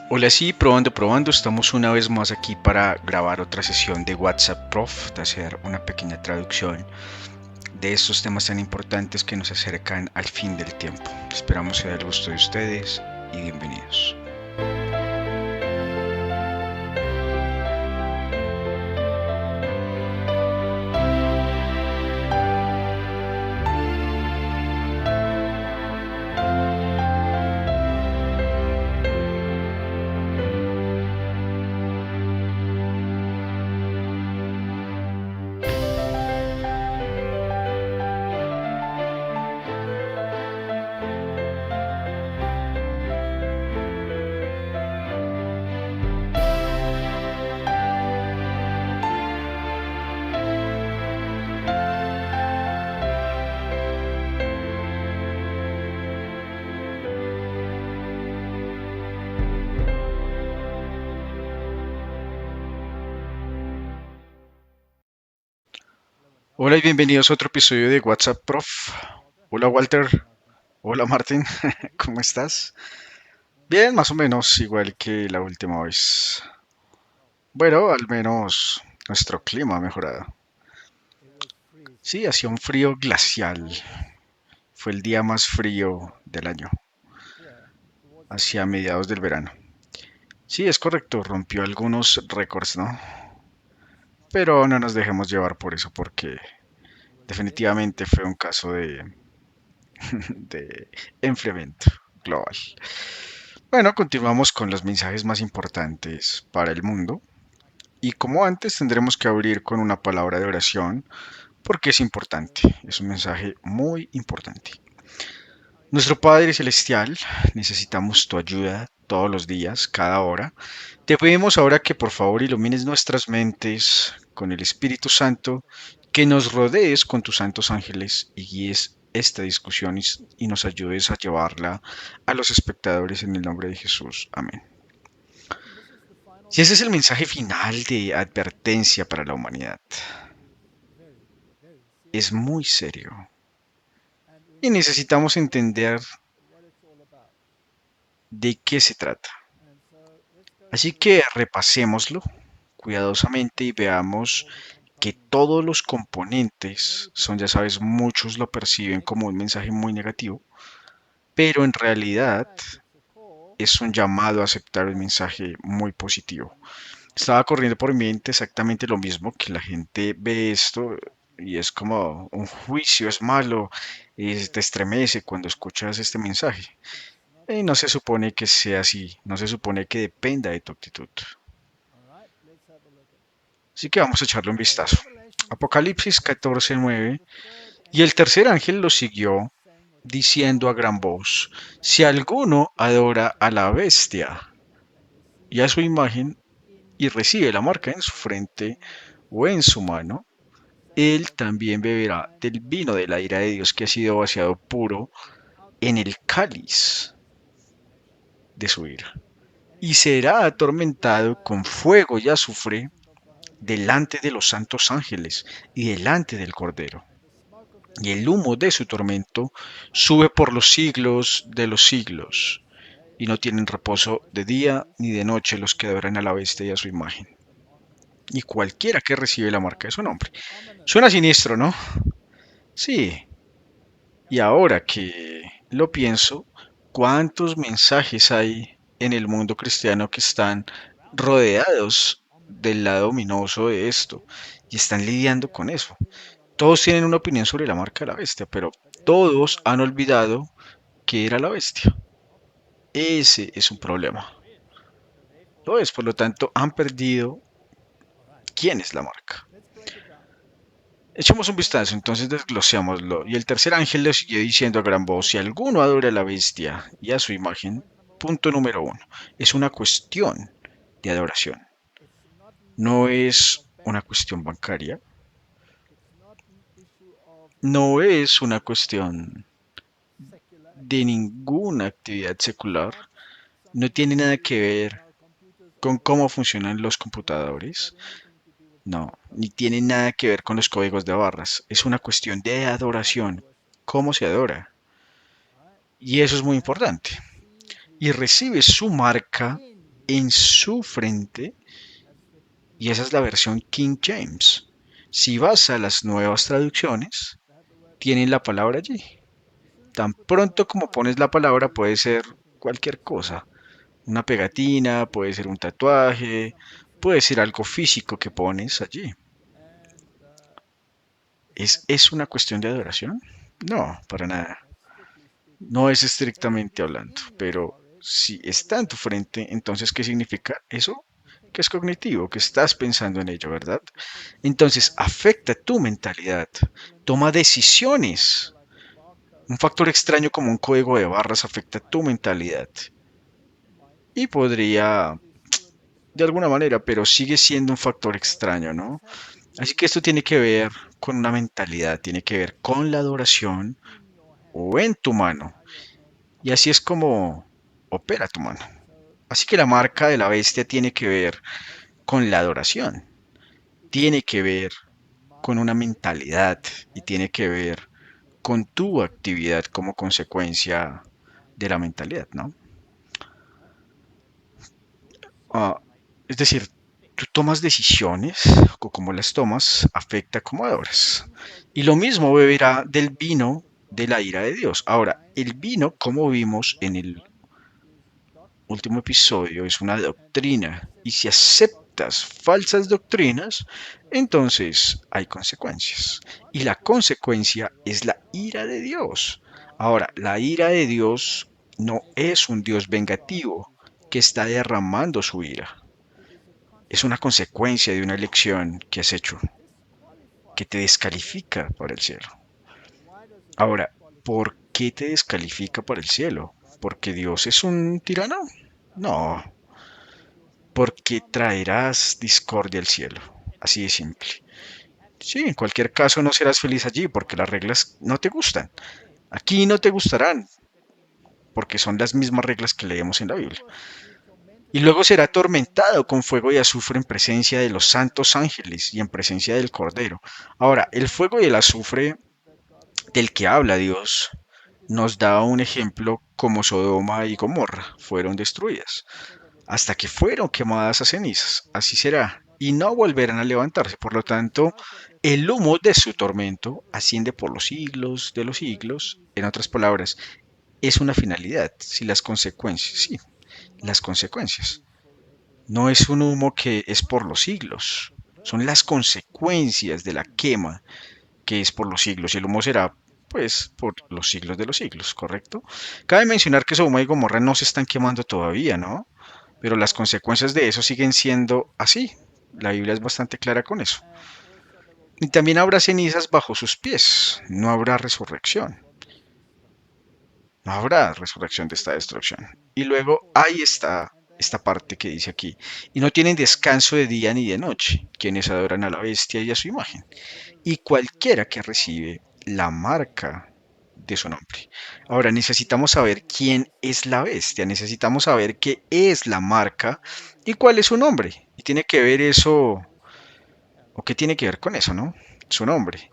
Hola, sí, probando, probando. Estamos una vez más aquí para grabar otra sesión de WhatsApp Prof, de hacer una pequeña traducción de estos temas tan importantes que nos acercan al fin del tiempo. Esperamos sea del gusto de ustedes y bienvenidos. Hola y bienvenidos a otro episodio de WhatsApp Prof. Hola Walter, hola Martín, ¿cómo estás? Bien, más o menos igual que la última vez. Bueno, al menos nuestro clima ha mejorado. Sí, hacía un frío glacial. Fue el día más frío del año, hacia mediados del verano. Sí, es correcto, rompió algunos récords, ¿no? Pero no nos dejemos llevar por eso, porque definitivamente fue un caso de enfriamiento global. Bueno, continuamos con los mensajes más importantes para el mundo. Y como antes, tendremos que abrir con una palabra de oración, porque es importante, es un mensaje muy importante. Nuestro Padre Celestial, necesitamos tu ayuda todos los días, cada hora. Te pedimos ahora que por favor ilumines nuestras mentes con el Espíritu Santo, que nos rodees con tus santos ángeles y guíes esta discusión y nos ayudes a llevarla a los espectadores en el nombre de Jesús. Amén. Si ese es el mensaje final de advertencia para la humanidad, es muy serio y necesitamos entender de qué se trata. Así que repasémoslo cuidadosamente y veamos que todos los componentes son, ya sabes, muchos lo perciben como un mensaje muy negativo, pero en realidad es un llamado a aceptar un mensaje muy positivo. Estaba corriendo por mi mente exactamente lo mismo, que la gente ve esto y es como un juicio, es malo, y te estremece cuando escuchas este mensaje. Y no se supone que sea así, no se supone que dependa de tu actitud. Así que vamos a echarle un vistazo. Apocalipsis 14:9. Y el tercer ángel lo siguió, diciendo a gran voz, si alguno adora a la bestia y a su imagen y recibe la marca en su frente o en su mano, él también beberá del vino de la ira de Dios que ha sido vaciado puro en el cáliz de su ira, y será atormentado con fuego y azufre delante de los santos ángeles y delante del Cordero. Y el humo de su tormento sube por los siglos de los siglos, y no tienen reposo de día ni de noche los que adoran a la bestia y a su imagen, y cualquiera que recibe la marca de su nombre. Suena siniestro, ¿no? Sí, y ahora que lo pienso, ¿cuántos mensajes hay en el mundo cristiano que están rodeados del lado ominoso de esto y están lidiando con eso? Todos tienen una opinión sobre la marca de la bestia, pero todos han olvidado que era la bestia. Ese es un problema. Pues, por lo tanto, han perdido quién es la marca. Echemos un vistazo, entonces desglosémoslo. Y el tercer ángel le siguió diciendo a gran voz, si alguno adora a la bestia y a su imagen, punto número uno, es una cuestión de adoración. No es una cuestión bancaria, no es una cuestión de ninguna actividad secular, no tiene nada que ver con cómo funcionan los computadores, no, ni tiene nada que ver con los códigos de barras, es una cuestión de adoración, cómo se adora. Y eso es muy importante. Y recibe su marca en su frente, y esa es la versión King James. Si vas a las nuevas traducciones, tienen la palabra allí. Tan pronto como pones la palabra puede ser cualquier cosa. Una pegatina, puede ser un tatuaje, puede ser algo físico que pones allí. ¿Es una cuestión de adoración? No, para nada. No es estrictamente hablando, pero si está en tu frente, entonces ¿qué significa eso? Que es cognitivo, que estás pensando en ello, ¿verdad? Entonces afecta tu mentalidad, toma decisiones. Un factor extraño como un código de barras afecta tu mentalidad y podría, de alguna manera, pero sigue siendo un factor extraño, ¿no? Así que esto tiene que ver con una mentalidad, tiene que ver con la adoración o en tu mano. Y así es como opera tu mano. Así que la marca de la bestia tiene que ver con la adoración, tiene que ver con una mentalidad y tiene que ver con tu actividad como consecuencia de la mentalidad, ¿no? Ah, es decir, tú tomas decisiones o cómo las tomas afecta cómo adoras. Y lo mismo beberá del vino de la ira de Dios. Ahora, el vino, como vimos en el último episodio, es una doctrina. Y si aceptas falsas doctrinas, entonces hay consecuencias. Y la consecuencia es la ira de Dios. Ahora, la ira de Dios no es un Dios vengativo que está derramando su ira. Es una consecuencia de una elección que has hecho, que te descalifica para el cielo. Ahora, ¿por qué te descalifica para el cielo? ¿Porque Dios es un tirano? No, porque traerás discordia al cielo. Así de simple. Sí, en cualquier caso no serás feliz allí porque las reglas no te gustan. Aquí no te gustarán porque son las mismas reglas que leemos en la Biblia. Y luego será atormentado con fuego y azufre en presencia de los santos ángeles y en presencia del Cordero. Ahora, el fuego y el azufre del que habla Dios nos da un ejemplo como Sodoma y Gomorra fueron destruidas, hasta que fueron quemadas a cenizas. Así será, y no volverán a levantarse. Por lo tanto, el humo de su tormento asciende por los siglos de los siglos. En otras palabras, es una finalidad, si las consecuencias, sí, las consecuencias. No es un humo que es por los siglos, son las consecuencias de la quema que es por los siglos, y el humo será, pues, por los siglos de los siglos, ¿correcto? Cabe mencionar que Sodoma y Gomorra no se están quemando todavía, ¿no? Pero las consecuencias de eso siguen siendo así. La Biblia es bastante clara con eso. Y también habrá cenizas bajo sus pies, no habrá resurrección. No habrá resurrección de esta destrucción. Y luego ahí está esta parte que dice aquí. Y no tienen descanso de día ni de noche, quienes adoran a la bestia y a su imagen. Y cualquiera que recibe la marca de su nombre. Ahora necesitamos saber quién es la bestia, necesitamos saber qué es la marca y cuál es su nombre. Y tiene que ver eso, o qué tiene que ver con eso, ¿no? Su nombre,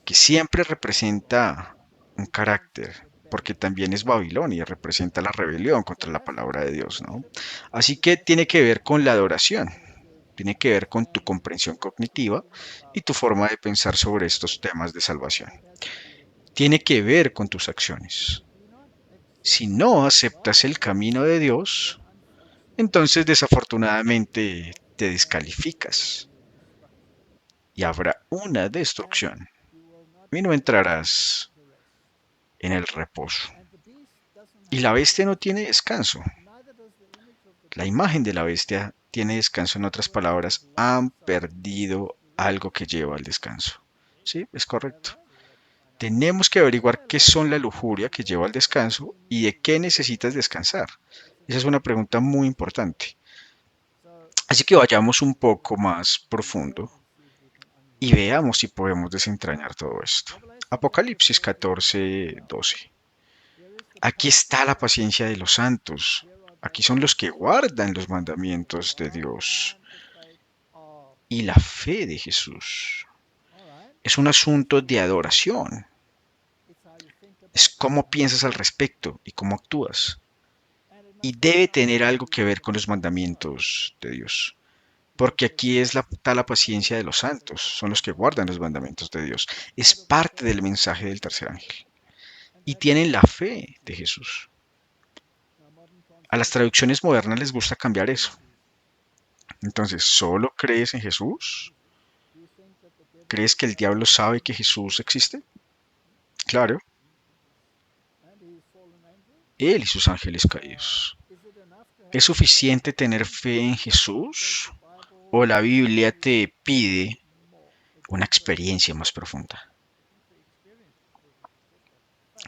que siempre representa un carácter, porque también es Babilonia, representa la rebelión contra la palabra de Dios, ¿no? Así que tiene que ver con la adoración, tiene que ver con tu comprensión cognitiva y tu forma de pensar sobre estos temas de salvación. Tiene que ver con tus acciones. Si no aceptas el camino de Dios, entonces desafortunadamente te descalificas y habrá una destrucción y no entrarás en el reposo. Y la bestia no tiene descanso. La imagen de la bestia tiene descanso. En otras palabras, han perdido algo que lleva al descanso. Sí, es correcto. Tenemos que averiguar qué son la lujuria que lleva al descanso y de qué necesitas descansar. Esa es una pregunta muy importante. Así que vayamos un poco más profundo y veamos si podemos desentrañar todo esto. Apocalipsis 14:12. Aquí está la paciencia de los santos. Aquí son los que guardan los mandamientos de Dios y la fe de Jesús. Es un asunto de adoración. Es cómo piensas al respecto y cómo actúas. y debe tener algo que ver con los mandamientos de Dios. Porque aquí está la paciencia de los santos, son los que guardan los mandamientos de Dios. Es parte del mensaje del tercer ángel. Y tienen la fe de Jesús. A las traducciones modernas les gusta cambiar eso. Entonces, ¿solo crees en Jesús? ¿Crees que el diablo sabe que Jesús existe? Claro, él y sus ángeles caídos. ¿Es suficiente tener fe en Jesús? ¿O la Biblia te pide una experiencia más profunda?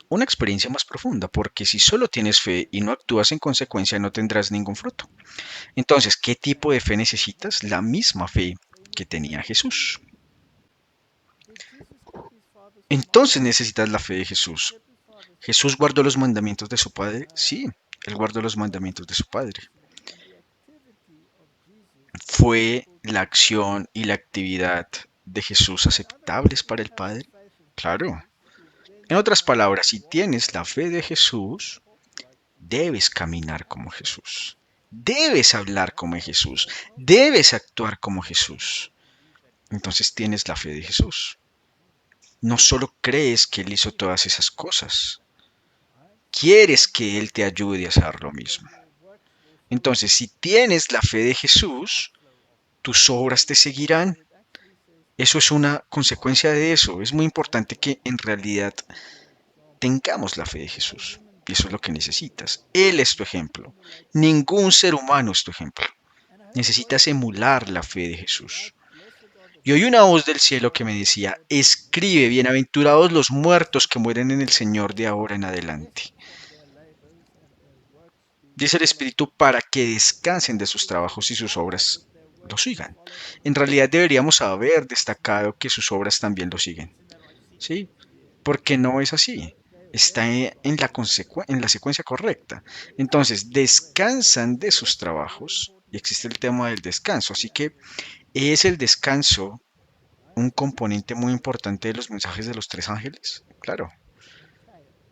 Una experiencia más profunda, porque si solo tienes fe y no actúas en consecuencia, no tendrás ningún fruto. Entonces, ¿qué tipo de fe necesitas? La misma fe que tenía Jesús. Entonces necesitas la fe de Jesús. ¿Jesús guardó los mandamientos de su Padre? Sí, él guardó los mandamientos de su Padre. ¿Fue la acción y la actividad de Jesús aceptables para el Padre? Claro. En otras palabras, si tienes la fe de Jesús, debes caminar como Jesús. Debes hablar como Jesús. Debes actuar como Jesús. Entonces tienes la fe de Jesús. No solo crees que Él hizo todas esas cosas, quieres que Él te ayude a hacer lo mismo. Entonces, si tienes la fe de Jesús, tus obras te seguirán. Eso es una consecuencia de eso. Es muy importante que en realidad tengamos la fe de Jesús. Y eso es lo que necesitas. Él es tu ejemplo. Ningún ser humano es tu ejemplo. Necesitas emular la fe de Jesús. Y oí una voz del cielo que me decía, escribe, bienaventurados los muertos que mueren en el Señor de ahora en adelante. Dice el Espíritu para que descansen de sus trabajos y sus obras lo sigan. En realidad deberíamos haber destacado que sus obras también lo siguen. ¿Sí? Porque no es así. Está en la secuencia correcta. Entonces, descansan de sus trabajos y existe el tema del descanso. Así que es el descanso un componente muy importante de los mensajes de los tres ángeles. Claro,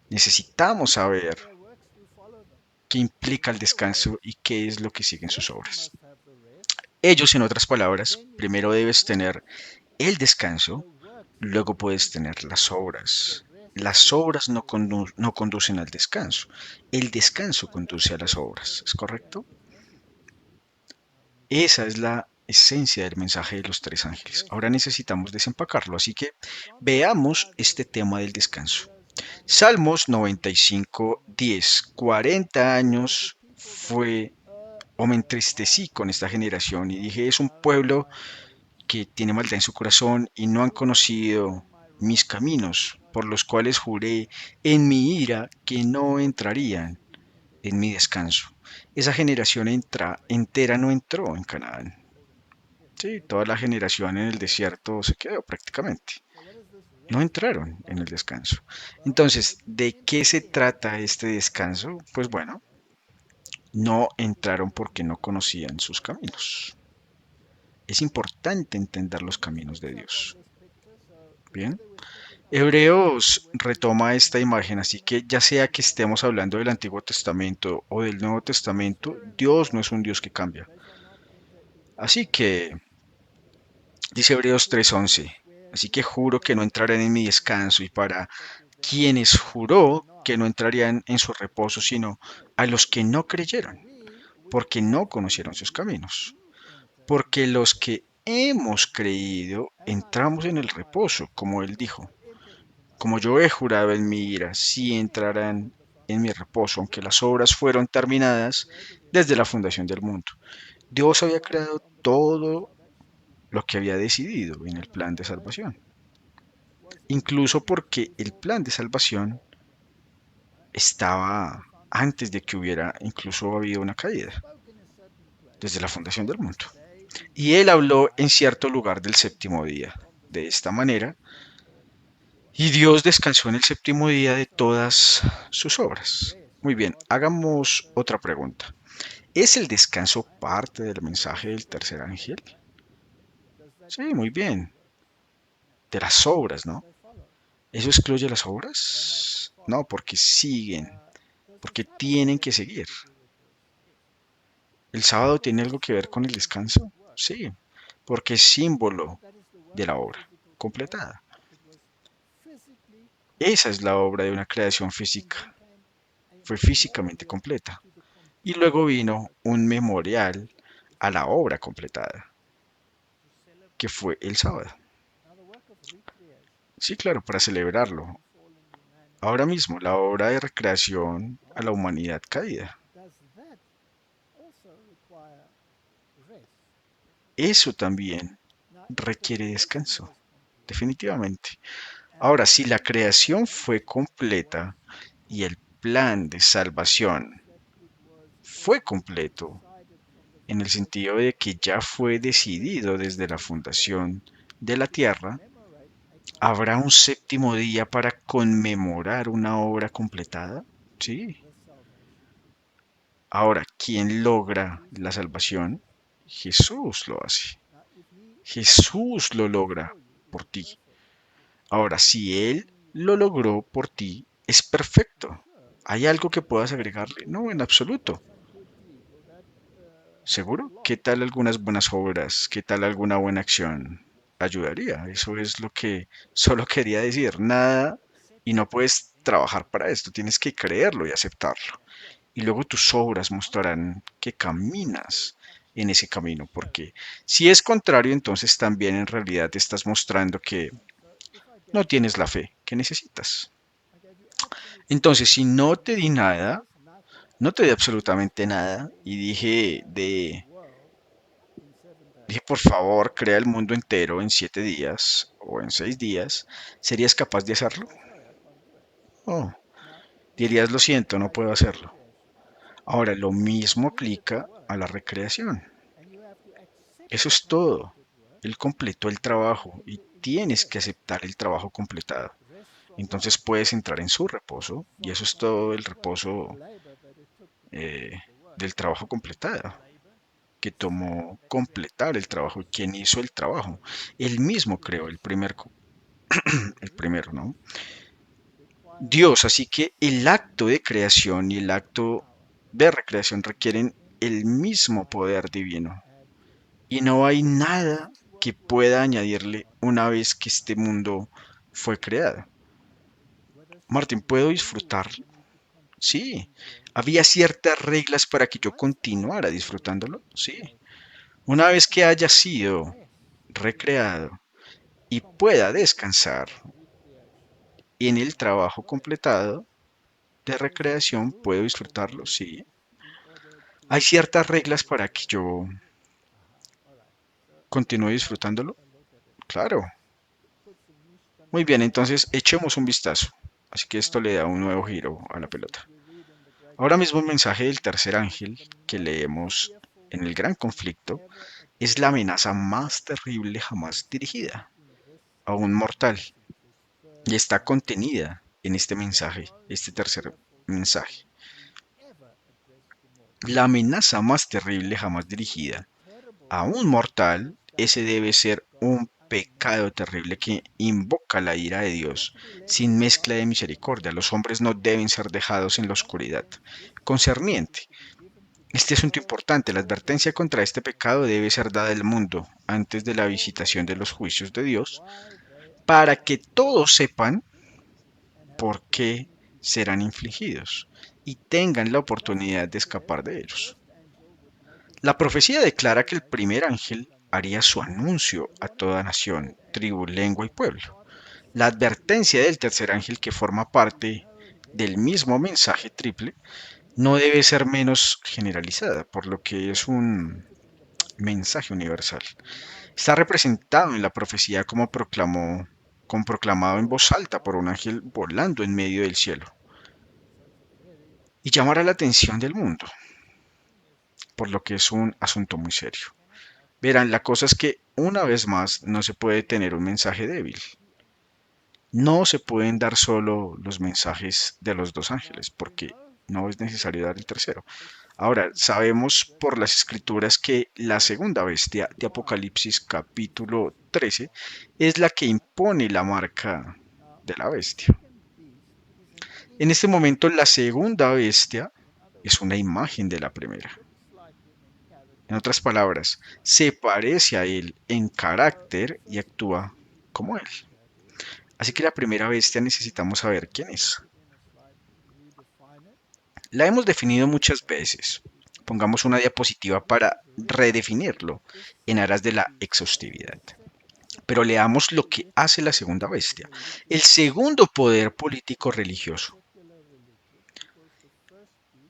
necesitamos saber qué implica el descanso y qué es lo que siguen sus obras. Ellos, en otras palabras, primero debes tener el descanso, luego puedes tener las obras. Las obras no conducen al descanso. El descanso conduce a las obras. ¿Es correcto? Esa es la esencia del mensaje de los tres ángeles. Ahora necesitamos desempacarlo, así que veamos este tema del descanso. Salmos 95:10. 40 años fue o me entristecí con esta generación y dije, es un pueblo que tiene maldad en su corazón y no han conocido mis caminos, por los cuales juré en mi ira que no entrarían en mi descanso. Esa generación entera no entró en Canaán. Sí, toda la generación en el desierto se quedó prácticamente. No entraron en el descanso. Entonces, ¿de qué se trata este descanso? Pues bueno, no entraron porque no conocían sus caminos. Es importante entender los caminos de Dios. Bien, Hebreos retoma esta imagen, así que ya sea que estemos hablando del Antiguo Testamento o del Nuevo Testamento, Dios no es un Dios que cambia. Así que, dice Hebreos 3:11, así que juro que no entrarán en mi descanso y para quienes juró que no entrarían en su reposo, sino a los que no creyeron, porque no conocieron sus caminos. Porque los que hemos creído entramos en el reposo, como él dijo. Como yo he jurado en mi ira, sí entrarán en mi reposo, aunque las obras fueron terminadas desde la fundación del mundo. Dios había creado todo lo que había decidido en el plan de salvación. Incluso porque el plan de salvación estaba antes de que hubiera incluso habido una caída, desde la fundación del mundo. Y él habló en cierto lugar del séptimo día. De esta manera, y Dios descansó en el séptimo día de todas sus obras. Muy bien, hagamos otra pregunta. ¿Es el descanso parte del mensaje del tercer ángel? Sí, muy bien. De las obras, ¿no? ¿Eso excluye las obras? No, porque siguen, porque tienen que seguir. ¿El sábado tiene algo que ver con el descanso? Sí, porque es símbolo de la obra completada. Esa es la obra de una creación física. Fue físicamente completa. Y luego vino un memorial a la obra completada, que fue el sábado. Sí, claro, para celebrarlo. Ahora mismo, la obra de recreación a la humanidad caída. Eso también requiere descanso, definitivamente. Ahora, si la creación fue completa y el plan de salvación fue completo, en el sentido de que ya fue decidido desde la fundación de la tierra, ¿habrá un séptimo día para conmemorar una obra completada? Sí. Ahora, ¿quién logra la salvación? Jesús lo hace. Jesús lo logra por ti. Ahora, si Él lo logró por ti, es perfecto. ¿Hay algo que puedas agregarle? No, en absoluto. ¿Seguro? ¿Qué tal algunas buenas obras? ¿Qué tal alguna buena acción? Ayudaría. Eso es lo que solo quería decir. Nada, y no puedes trabajar para esto. Tienes que creerlo y aceptarlo. Y luego tus obras mostrarán que caminas en ese camino, porque si es contrario, entonces también en realidad te estás mostrando que no tienes la fe que necesitas. Entonces, si no te di nada, no te di absolutamente nada y dije, por favor, crea el mundo entero en 7 días o en 6 días, ¿serías capaz de hacerlo? Oh, dirías, lo siento, no puedo hacerlo. Ahora, lo mismo aplica a la recreación. Eso es todo. Él completó el trabajo y tienes que aceptar el trabajo completado. Entonces puedes entrar en su reposo y eso es todo el reposo eh, del trabajo completado, que tomó completar el trabajo. ¿Quién hizo el trabajo? Él mismo creó el primero, ¿no? Dios, así que el acto de creación y el acto de recreación requieren el mismo poder divino. Y no hay nada que pueda añadirle una vez que este mundo fue creado. Martín, ¿puedo disfrutar? Sí. ¿Había ciertas reglas para que yo continuara disfrutándolo? Sí. Una vez que haya sido recreado y pueda descansar en el trabajo completado de recreación, ¿puedo disfrutarlo? Sí. ¿Hay ciertas reglas para que yo continúe disfrutándolo? Claro. Muy bien, entonces echemos un vistazo. Así que esto le da un nuevo giro a la pelota. Ahora mismo el mensaje del tercer ángel que leemos en el gran conflicto es la amenaza más terrible jamás dirigida a un mortal y está contenida en este mensaje, este tercer mensaje. La amenaza más terrible jamás dirigida a un mortal, ese debe ser un pecado terrible que invoca la ira de Dios sin mezcla de misericordia. Los hombres no deben ser dejados en la oscuridad. Concerniente. Este asunto importante, la advertencia contra este pecado debe ser dada al mundo antes de la visitación de los juicios de Dios, para que todos sepan por qué serán infligidos y tengan la oportunidad de escapar de ellos. La profecía declara que el primer ángel haría su anuncio a toda nación, tribu, lengua y pueblo. La advertencia del tercer ángel, que forma parte del mismo mensaje triple, no debe ser menos generalizada, por lo que es un mensaje universal. Está representado en la profecía como proclamado en voz alta por un ángel volando en medio del cielo y llamará la atención del mundo, por lo que es un asunto muy serio. Verán, la cosa es que una vez más no se puede tener un mensaje débil. No se pueden dar solo los mensajes de los dos ángeles, porque no es necesario dar el tercero. Ahora, sabemos por las escrituras que la segunda bestia de Apocalipsis capítulo 13 es la que impone la marca de la bestia. En este momento, la segunda bestia es una imagen de la primera. En otras palabras, se parece a él en carácter y actúa como él. Así que la primera bestia necesitamos saber quién es. La hemos definido muchas veces. Pongamos una diapositiva para redefinirlo en aras de la exhaustividad. Pero leamos lo que hace la segunda bestia, el segundo poder político religioso.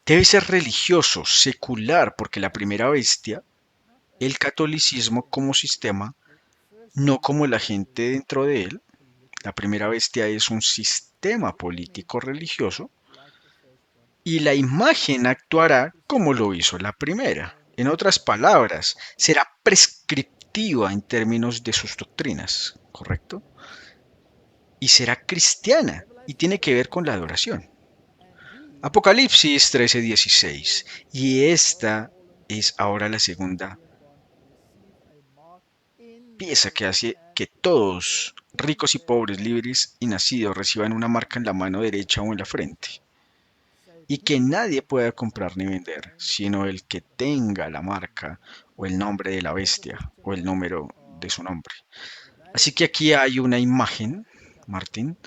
Debe ser religioso, secular, porque la primera bestia, el catolicismo como sistema, no como la gente dentro de él. La primera bestia es un sistema político religioso y la imagen actuará como lo hizo la primera. En otras palabras, será prescriptiva en términos de sus doctrinas, ¿correcto? Y será cristiana y tiene que ver con la adoración. Apocalipsis 13:16. Y esta es ahora la segunda pieza que hace que todos, ricos y pobres, libres y nacidos, reciban una marca en la mano derecha o en la frente. Y que nadie pueda comprar ni vender, sino el que tenga la marca o el nombre de la bestia o el número de su nombre. Así que aquí hay una imagen, Martín,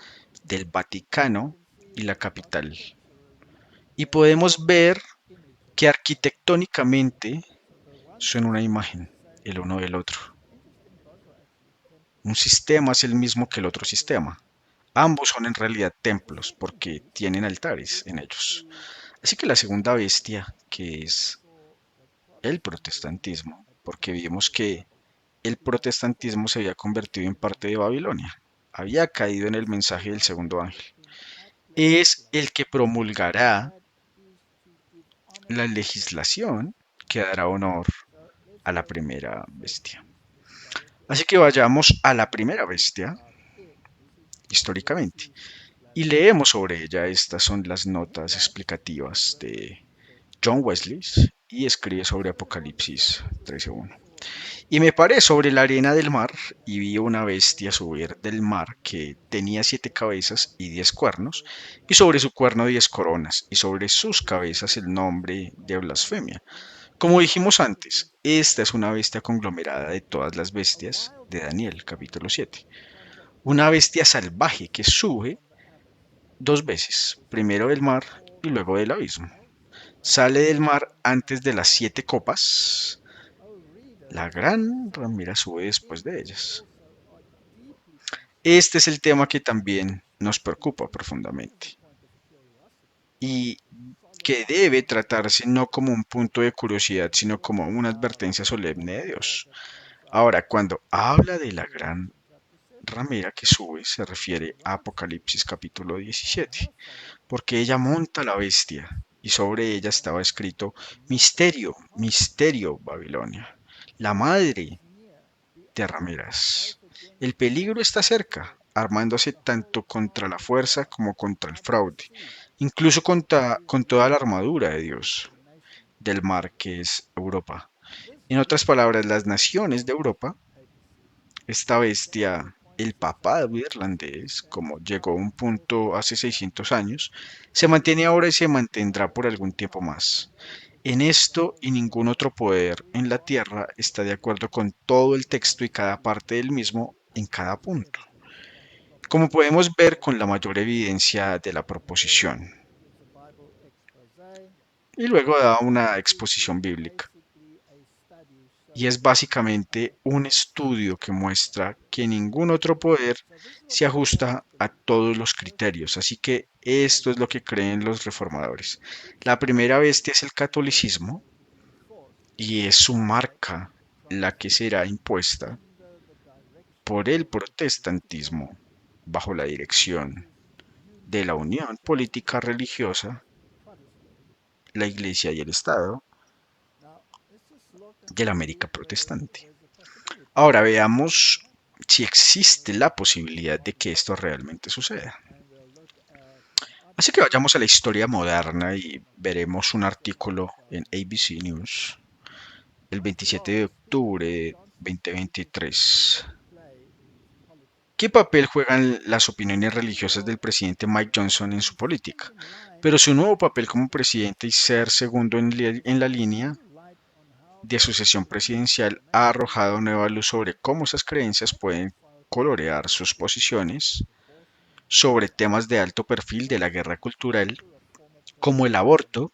del Vaticano y la capital. Y podemos ver que arquitectónicamente son una imagen, el uno del otro. Un sistema es el mismo que el otro sistema. Ambos son en realidad templos porque tienen altares en ellos. Así que la segunda bestia, que es el protestantismo, porque vimos que el protestantismo se había convertido en parte de Babilonia, había caído en el mensaje del segundo ángel, es el que promulgará la legislación que dará honor a la primera bestia. Así que vayamos a la primera bestia, históricamente, y leemos sobre ella. Estas son las notas explicativas de John Wesley y escribe sobre Apocalipsis 13:1. Y me paré sobre la arena del mar y vi una bestia subir del mar que tenía 7 cabezas y 10 cuernos, y sobre su cuerno 10 coronas, y sobre sus cabezas el nombre de blasfemia. Como dijimos antes, esta es una bestia conglomerada de todas las bestias de Daniel, capítulo 7. Una bestia salvaje que sube 2 veces, primero del mar y luego del abismo. Sale del mar antes de las 7 copas. La gran ramera sube después de ellas. Este es el tema que también nos preocupa profundamente y que debe tratarse no como un punto de curiosidad, sino como una advertencia solemne de Dios. Ahora, cuando habla de la gran ramera que sube, se refiere a Apocalipsis capítulo 17, porque ella monta la bestia y sobre ella estaba escrito: Misterio, misterio, Babilonia, la madre de rameras. El peligro está cerca, armándose tanto contra la fuerza como contra el fraude, incluso con toda la armadura de Dios, del mar que es Europa. En otras palabras, las naciones de Europa, esta bestia, el papado irlandés, como llegó a un punto hace 600 años, se mantiene ahora y se mantendrá por algún tiempo más. En esto y ningún otro poder en la tierra está de acuerdo con todo el texto y cada parte del mismo en cada punto, como podemos ver con la mayor evidencia de la proposición. Y luego da una exposición bíblica. Y es básicamente un estudio que muestra que ningún otro poder se ajusta a todos los criterios. Así que esto es lo que creen los reformadores. La primera bestia es el catolicismo y es su marca la que será impuesta por el protestantismo bajo la dirección de la Unión Política Religiosa, la Iglesia y el Estado de la América Protestante. Ahora veamos si existe la posibilidad de que esto realmente suceda. Así que vayamos a la historia moderna y veremos un artículo en ABC News el 27 de octubre de 2023. ¿Qué papel juegan las opiniones religiosas del presidente Mike Johnson en su política? Pero su nuevo papel como presidente y ser segundo en la línea de sucesión presidencial ha arrojado nueva luz sobre cómo esas creencias pueden colorear sus posiciones sobre temas de alto perfil de la guerra cultural, como el aborto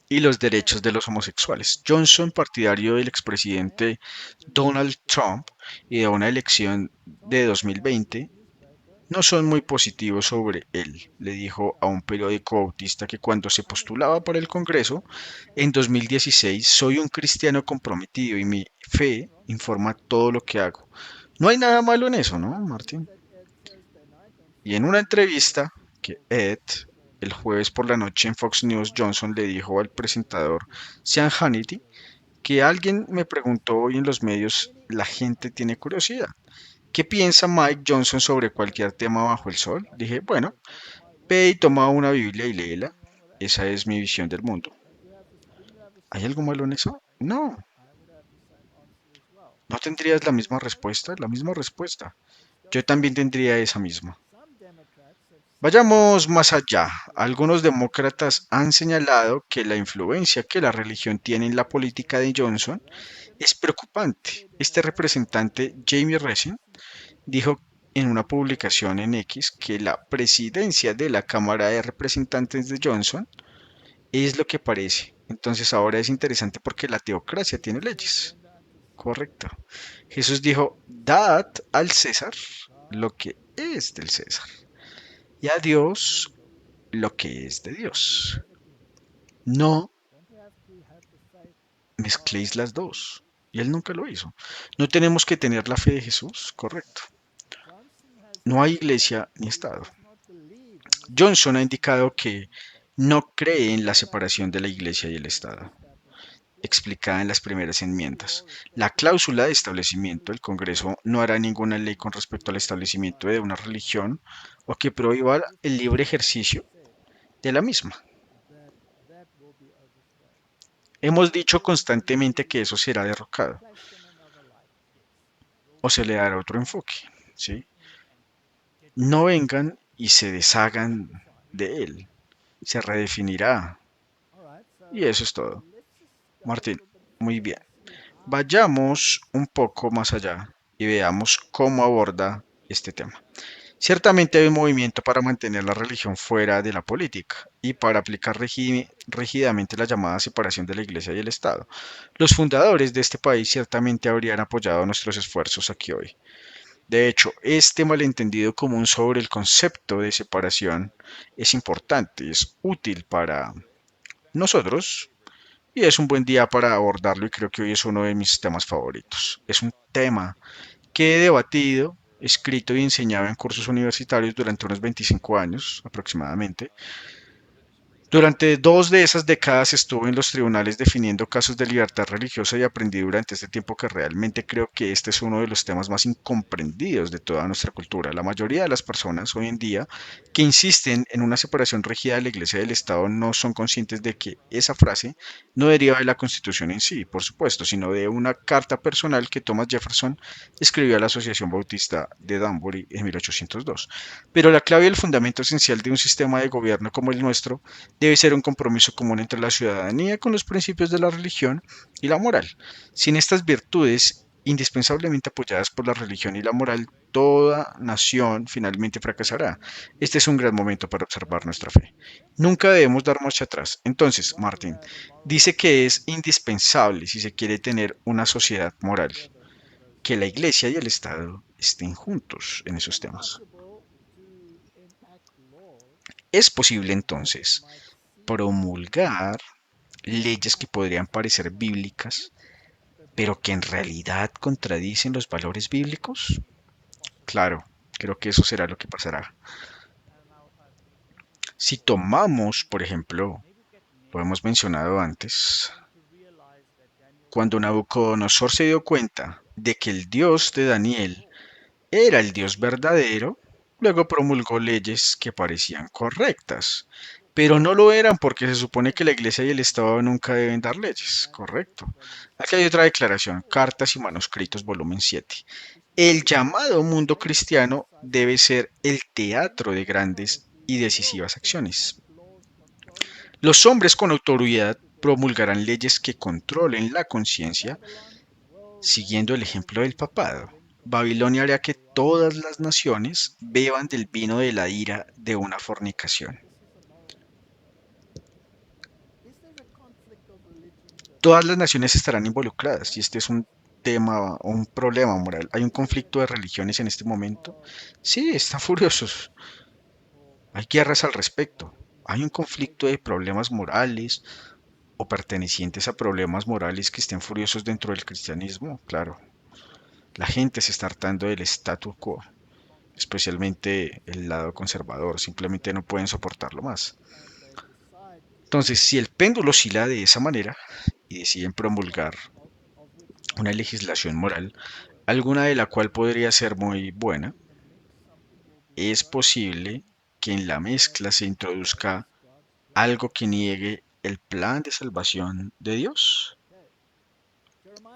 y los derechos de los homosexuales. Johnson, partidario del expresidente Donald Trump y de una elección de 2020, no son muy positivos sobre él, le dijo a un periódico bautista que cuando se postulaba para el Congreso en 2016, soy un cristiano comprometido y mi fe informa todo lo que hago. No hay nada malo en eso, ¿no, Martín? Y en una entrevista que Ed, el jueves por la noche en Fox News, Johnson le dijo al presentador Sean Hannity que alguien me preguntó hoy en los medios, la gente tiene curiosidad. ¿Qué piensa Mike Johnson sobre cualquier tema bajo el sol? Dije, bueno, ve y toma una Biblia y léela. Esa es mi visión del mundo. ¿Hay algo malo en eso? No, no tendrías la misma respuesta, la misma respuesta. Yo también tendría esa misma. Vayamos más allá. Algunos demócratas han señalado que la influencia que la religión tiene en la política de Johnson es preocupante. Este representante, Jamie Resin, dijo en una publicación en X que la presidencia de la Cámara de Representantes de Johnson es lo que parece. Entonces ahora es interesante porque la teocracia tiene leyes. Correcto. Jesús dijo, dad al César lo que es del César y a Dios lo que es de Dios. No mezcléis las dos. Y él nunca lo hizo. No tenemos que tener la fe de Jesús, correcto. No hay iglesia ni Estado. Johnson ha indicado que no cree en la separación de la iglesia y el Estado, explicada en las primeras enmiendas. La cláusula de establecimiento, el Congreso no hará ninguna ley con respecto al establecimiento de una religión o que prohíba el libre ejercicio de la misma. Hemos dicho constantemente que eso será derrocado o se le dará otro enfoque, ¿sí? No vengan y se deshagan de él, se redefinirá y eso es todo. Martín, muy bien. Vayamos un poco más allá y veamos cómo aborda este tema. Ciertamente hay un movimiento para mantener la religión fuera de la política y para aplicar rígidamente la llamada separación de la Iglesia y el Estado. Los fundadores de este país ciertamente habrían apoyado nuestros esfuerzos aquí hoy. De hecho, este malentendido común sobre el concepto de separación es importante, es útil para nosotros y es un buen día para abordarlo y creo que hoy es uno de mis temas favoritos. Es un tema que he debatido, escrito y enseñado en cursos universitarios durante unos 25 años aproximadamente. Durante dos de esas décadas estuve en los tribunales definiendo casos de libertad religiosa y aprendí durante este tiempo que realmente creo que este es uno de los temas más incomprendidos de toda nuestra cultura. La mayoría de las personas hoy en día que insisten en una separación rígida de la Iglesia y del Estado no son conscientes de que esa frase no deriva de la Constitución en sí, por supuesto, sino de una carta personal que Thomas Jefferson escribió a la Asociación Bautista de Danbury en 1802. Pero la clave y el fundamento esencial de un sistema de gobierno como el nuestro debe ser un compromiso común entre la ciudadanía con los principios de la religión y la moral. Sin estas virtudes, indispensablemente apoyadas por la religión y la moral, toda nación finalmente fracasará. Este es un gran momento para observar nuestra fe. Nunca debemos dar marcha atrás. Entonces, Martin dice que es indispensable si se quiere tener una sociedad moral, que la Iglesia y el Estado estén juntos en esos temas. Es posible entonces promulgar leyes que podrían parecer bíblicas, pero que en realidad contradicen los valores bíblicos? Claro, creo que eso será lo que pasará. Si tomamos, por ejemplo, lo hemos mencionado antes, cuando Nabucodonosor se dio cuenta de que el Dios de Daniel era el Dios verdadero, luego promulgó leyes que parecían correctas, pero no lo eran porque se supone que la Iglesia y el Estado nunca deben dar leyes, correcto. Aquí hay otra declaración, Cartas y Manuscritos, volumen 7. El llamado mundo cristiano debe ser el teatro de grandes y decisivas acciones. Los hombres con autoridad promulgarán leyes que controlen la conciencia, siguiendo el ejemplo del papado. Babilonia hará que todas las naciones beban del vino de la ira de una fornicación. Todas las naciones estarán involucradas y este es un tema o un problema moral. ¿Hay un conflicto de religiones en este momento? Sí, están furiosos. Hay guerras al respecto. Hay un conflicto de problemas morales o pertenecientes a problemas morales que estén furiosos dentro del cristianismo. Claro, la gente se está hartando del statu quo, especialmente el lado conservador. Simplemente no pueden soportarlo más. Entonces, si el péndulo oscila de esa manera y deciden promulgar una legislación moral, alguna de la cual podría ser muy buena, es posible que en la mezcla se introduzca algo que niegue el plan de salvación de Dios.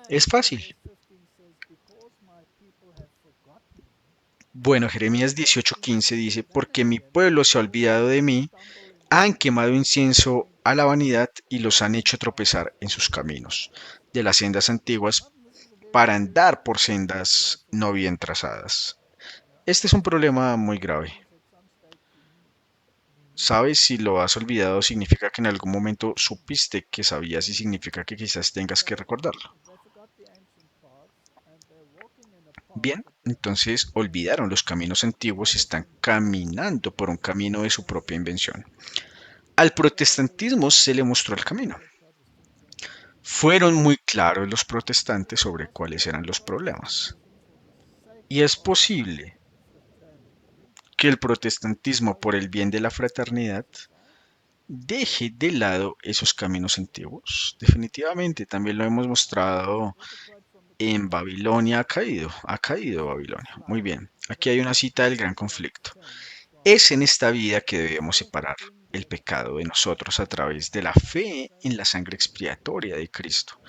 Es fácil. Bueno, Jeremías 18:15 dice, porque mi pueblo se ha olvidado de mí, han quemado incienso a la vanidad y los han hecho tropezar en sus caminos, de las sendas antiguas, para andar por sendas no bien trazadas. Este es un problema muy grave. ¿Sabes? Si lo has olvidado, significa que en algún momento supiste que sabías y significa que quizás tengas que recordarlo. Bien, entonces olvidaron los caminos antiguos y están caminando por un camino de su propia invención. Al protestantismo se le mostró el camino. Fueron muy claros los protestantes sobre cuáles eran los problemas. Y es posible que el protestantismo, por el bien de la fraternidad, deje de lado esos caminos antiguos. Definitivamente, también lo hemos mostrado en Babilonia ha caído Babilonia. Muy bien, aquí hay una cita del gran conflicto. Es en esta vida que debemos separar el pecado de nosotros a través de la fe en la sangre expiatoria de Cristo.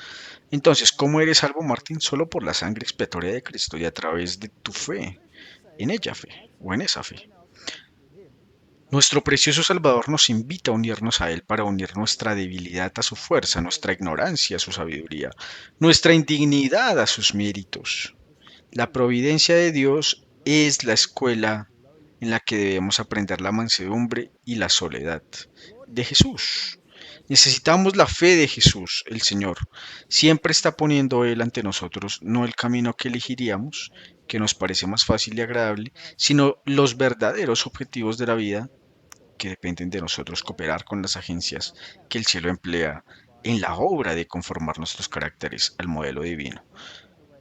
Entonces, ¿cómo eres salvo, Martín? Solo por la sangre expiatoria de Cristo y a través de tu fe, en ella fe o en esa fe. Nuestro precioso Salvador nos invita a unirnos a Él para unir nuestra debilidad a su fuerza, nuestra ignorancia a su sabiduría, nuestra indignidad a sus méritos. La providencia de Dios es la escuela en la que debemos aprender la mansedumbre y la soledad de Jesús. Necesitamos la fe de Jesús, el Señor. Siempre está poniendo Él ante nosotros no el camino que elegiríamos, que nos parece más fácil y agradable, sino los verdaderos objetivos de la vida que dependen de nosotros cooperar con las agencias que el cielo emplea en la obra de conformar nuestros caracteres al modelo divino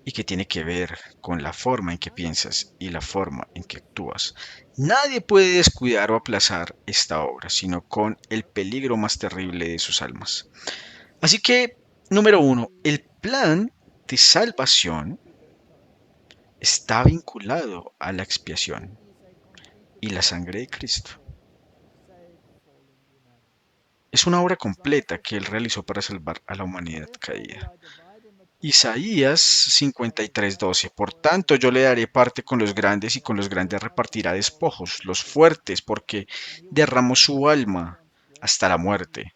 y que tiene que ver con la forma en que piensas y la forma en que actúas. Nadie puede descuidar o aplazar esta obra, sino con el peligro más terrible de sus almas. Así que, número uno, el plan de salvación está vinculado a la expiación y la sangre de Cristo. Es una obra completa que Él realizó para salvar a la humanidad caída. Isaías 53:12. Por tanto, yo le daré parte con los grandes y con los grandes repartirá despojos, los fuertes, porque derramó su alma hasta la muerte.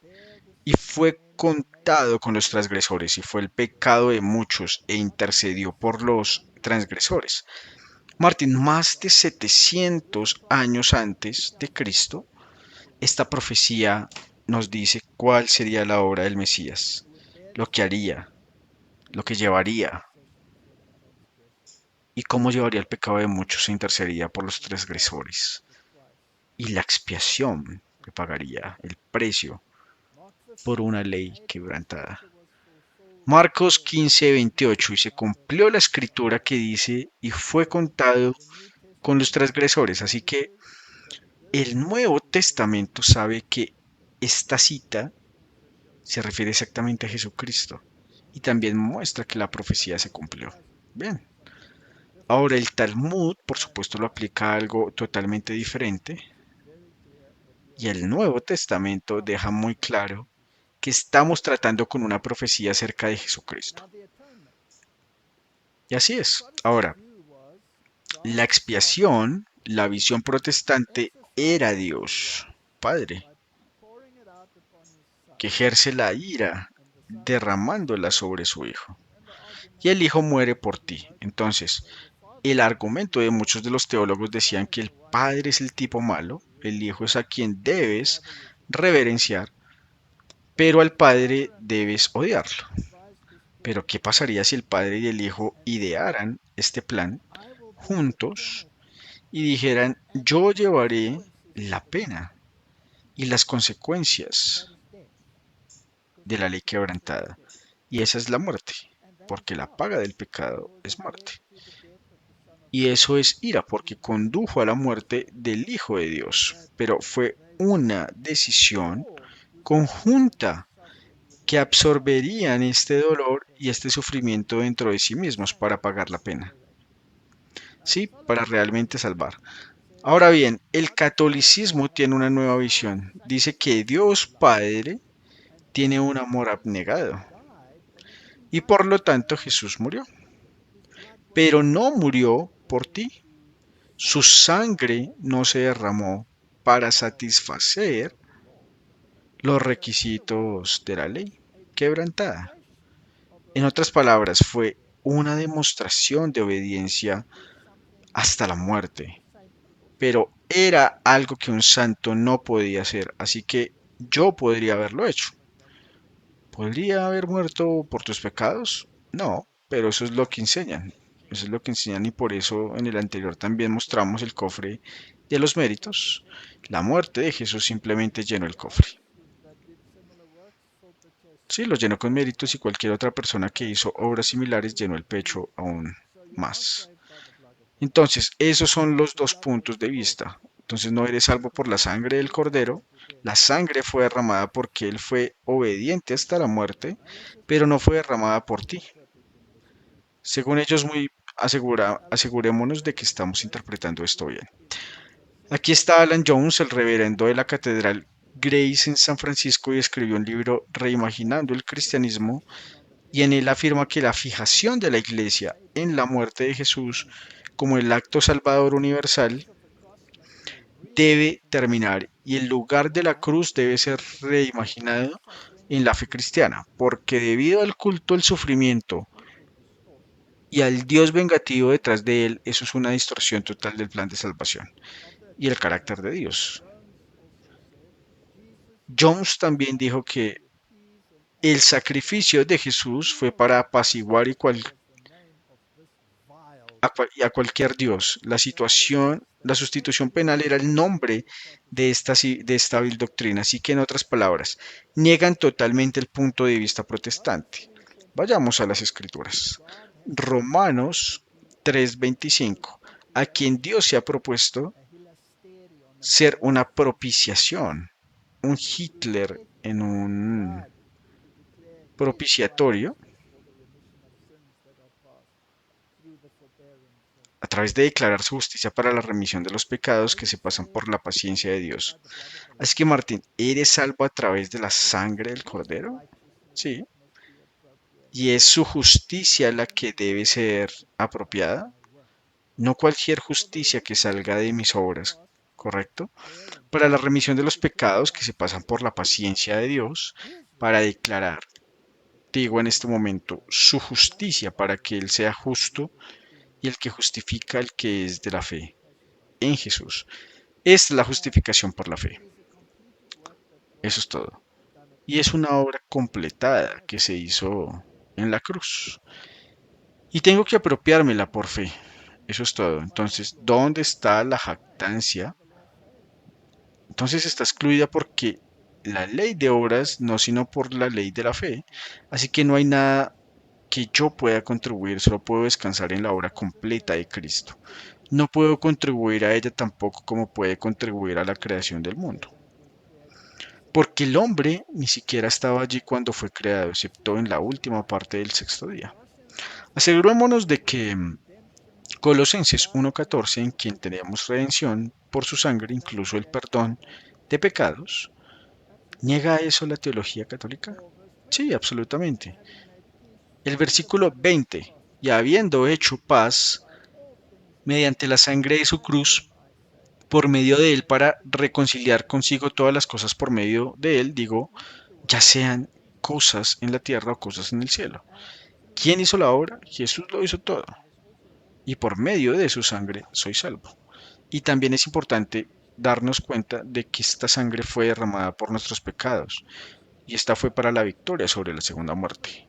Y fue contado con los transgresores, y fue el pecado de muchos, e intercedió por los transgresores. Martín, más de 700 años antes de Cristo, esta profecía nos dice cuál sería la obra del Mesías, lo que haría, lo que llevaría y cómo llevaría el pecado de muchos e intercedería por los transgresores y la expiación que pagaría el precio por una ley quebrantada. Marcos 15:28 y se cumplió la escritura que dice y fue contado con los transgresores. Así que el Nuevo Testamento sabe que esta cita se refiere exactamente a Jesucristo y también muestra que la profecía se cumplió. Bien. Ahora el Talmud, por supuesto, lo aplica a algo totalmente diferente y el Nuevo Testamento deja muy claro que estamos tratando con una profecía acerca de Jesucristo. Y así es. Ahora, la expiación, la visión protestante era Dios, Padre, que ejerce la ira derramándola sobre su hijo. Y el hijo muere por ti. Entonces, el argumento de muchos de los teólogos decían que el padre es el tipo malo, el hijo es a quien debes reverenciar, pero al padre debes odiarlo. Pero ¿qué pasaría si el padre y el hijo idearan este plan juntos y dijeran, yo llevaré la pena y las consecuencias de la ley quebrantada? Y esa es la muerte, porque la paga del pecado es muerte. Y eso es ira, porque condujo a la muerte del Hijo de Dios. Pero fue una decisión conjunta que absorberían este dolor y este sufrimiento dentro de sí mismos para pagar la pena. Sí, para realmente salvar. Ahora bien, el catolicismo tiene una nueva visión. Dice que Dios Padre tiene un amor abnegado y por lo tanto Jesús murió. Pero no murió por ti. Su sangre no se derramó para satisfacer los requisitos de la ley quebrantada. En otras palabras, fue una demostración de obediencia hasta la muerte, pero era algo que un santo no podía hacer, así que yo podría haberlo hecho. ¿Podría haber muerto por tus pecados? No, pero eso es lo que enseñan. Eso es lo que enseñan y por eso en el anterior también mostramos el cofre de los méritos. La muerte de Jesús simplemente llenó el cofre. Sí, lo llenó con méritos y cualquier otra persona que hizo obras similares llenó el pecho aún más. Entonces, esos son los dos puntos de vista. Entonces, no eres salvo por la sangre del cordero. La sangre fue derramada porque él fue obediente hasta la muerte, pero no fue derramada por ti. Según ellos, asegurémonos de que estamos interpretando esto bien. Aquí está Alan Jones, el reverendo de la Catedral Grace en San Francisco, y escribió un libro Reimaginando el Cristianismo, y en él afirma que la fijación de la Iglesia en la muerte de Jesús como el acto salvador universal debe terminar y el lugar de la cruz debe ser reimaginado en la fe cristiana, porque debido al culto al sufrimiento y al Dios vengativo detrás de él, eso es una distorsión total del plan de salvación y el carácter de Dios. Jones también dijo que el sacrificio de Jesús fue para apaciguar y a cualquier Dios. La sustitución penal era el nombre de esta vil doctrina. Así que, en otras palabras, niegan totalmente el punto de vista protestante. Vayamos a las escrituras. Romanos 3:25. A quien Dios se ha propuesto ser una propiciación, un Hitler en un propiciatorio, a través de declarar su justicia para la remisión de los pecados que se pasan por la paciencia de Dios. Así que Martín, ¿eres salvo a través de la sangre del Cordero? Sí. ¿Y es su justicia la que debe ser apropiada? No cualquier justicia que salga de mis obras, ¿correcto? Para la remisión de los pecados que se pasan por la paciencia de Dios, para declarar, digo en este momento, su justicia para que Él sea justo y el que justifica al que es de la fe en Jesús. Es la justificación por la fe. Eso es todo. Y es una obra completada que se hizo en la cruz. Y tengo que apropiármela por fe. Eso es todo. Entonces, ¿dónde está la jactancia? Entonces está excluida porque la ley de obras no sino por la ley de la fe. Así que no hay nada que yo pueda contribuir, solo puedo descansar en la obra completa de Cristo. No puedo contribuir a ella tampoco como puede contribuir a la creación del mundo. Porque el hombre ni siquiera estaba allí cuando fue creado, excepto en la última parte del sexto día. Asegurémonos de que Colosenses 1:14, en quien tenemos redención por su sangre, incluso el perdón de pecados, ¿niega eso la teología católica? Sí, absolutamente. El versículo 20, y habiendo hecho paz mediante la sangre de su cruz, por medio de él para reconciliar consigo todas las cosas por medio de él, digo, ya sean cosas en la tierra o cosas en el cielo. ¿Quién hizo la obra? Jesús lo hizo todo. Y por medio de su sangre soy salvo. Y también es importante darnos cuenta de que esta sangre fue derramada por nuestros pecados. Y esta fue para la victoria sobre la segunda muerte,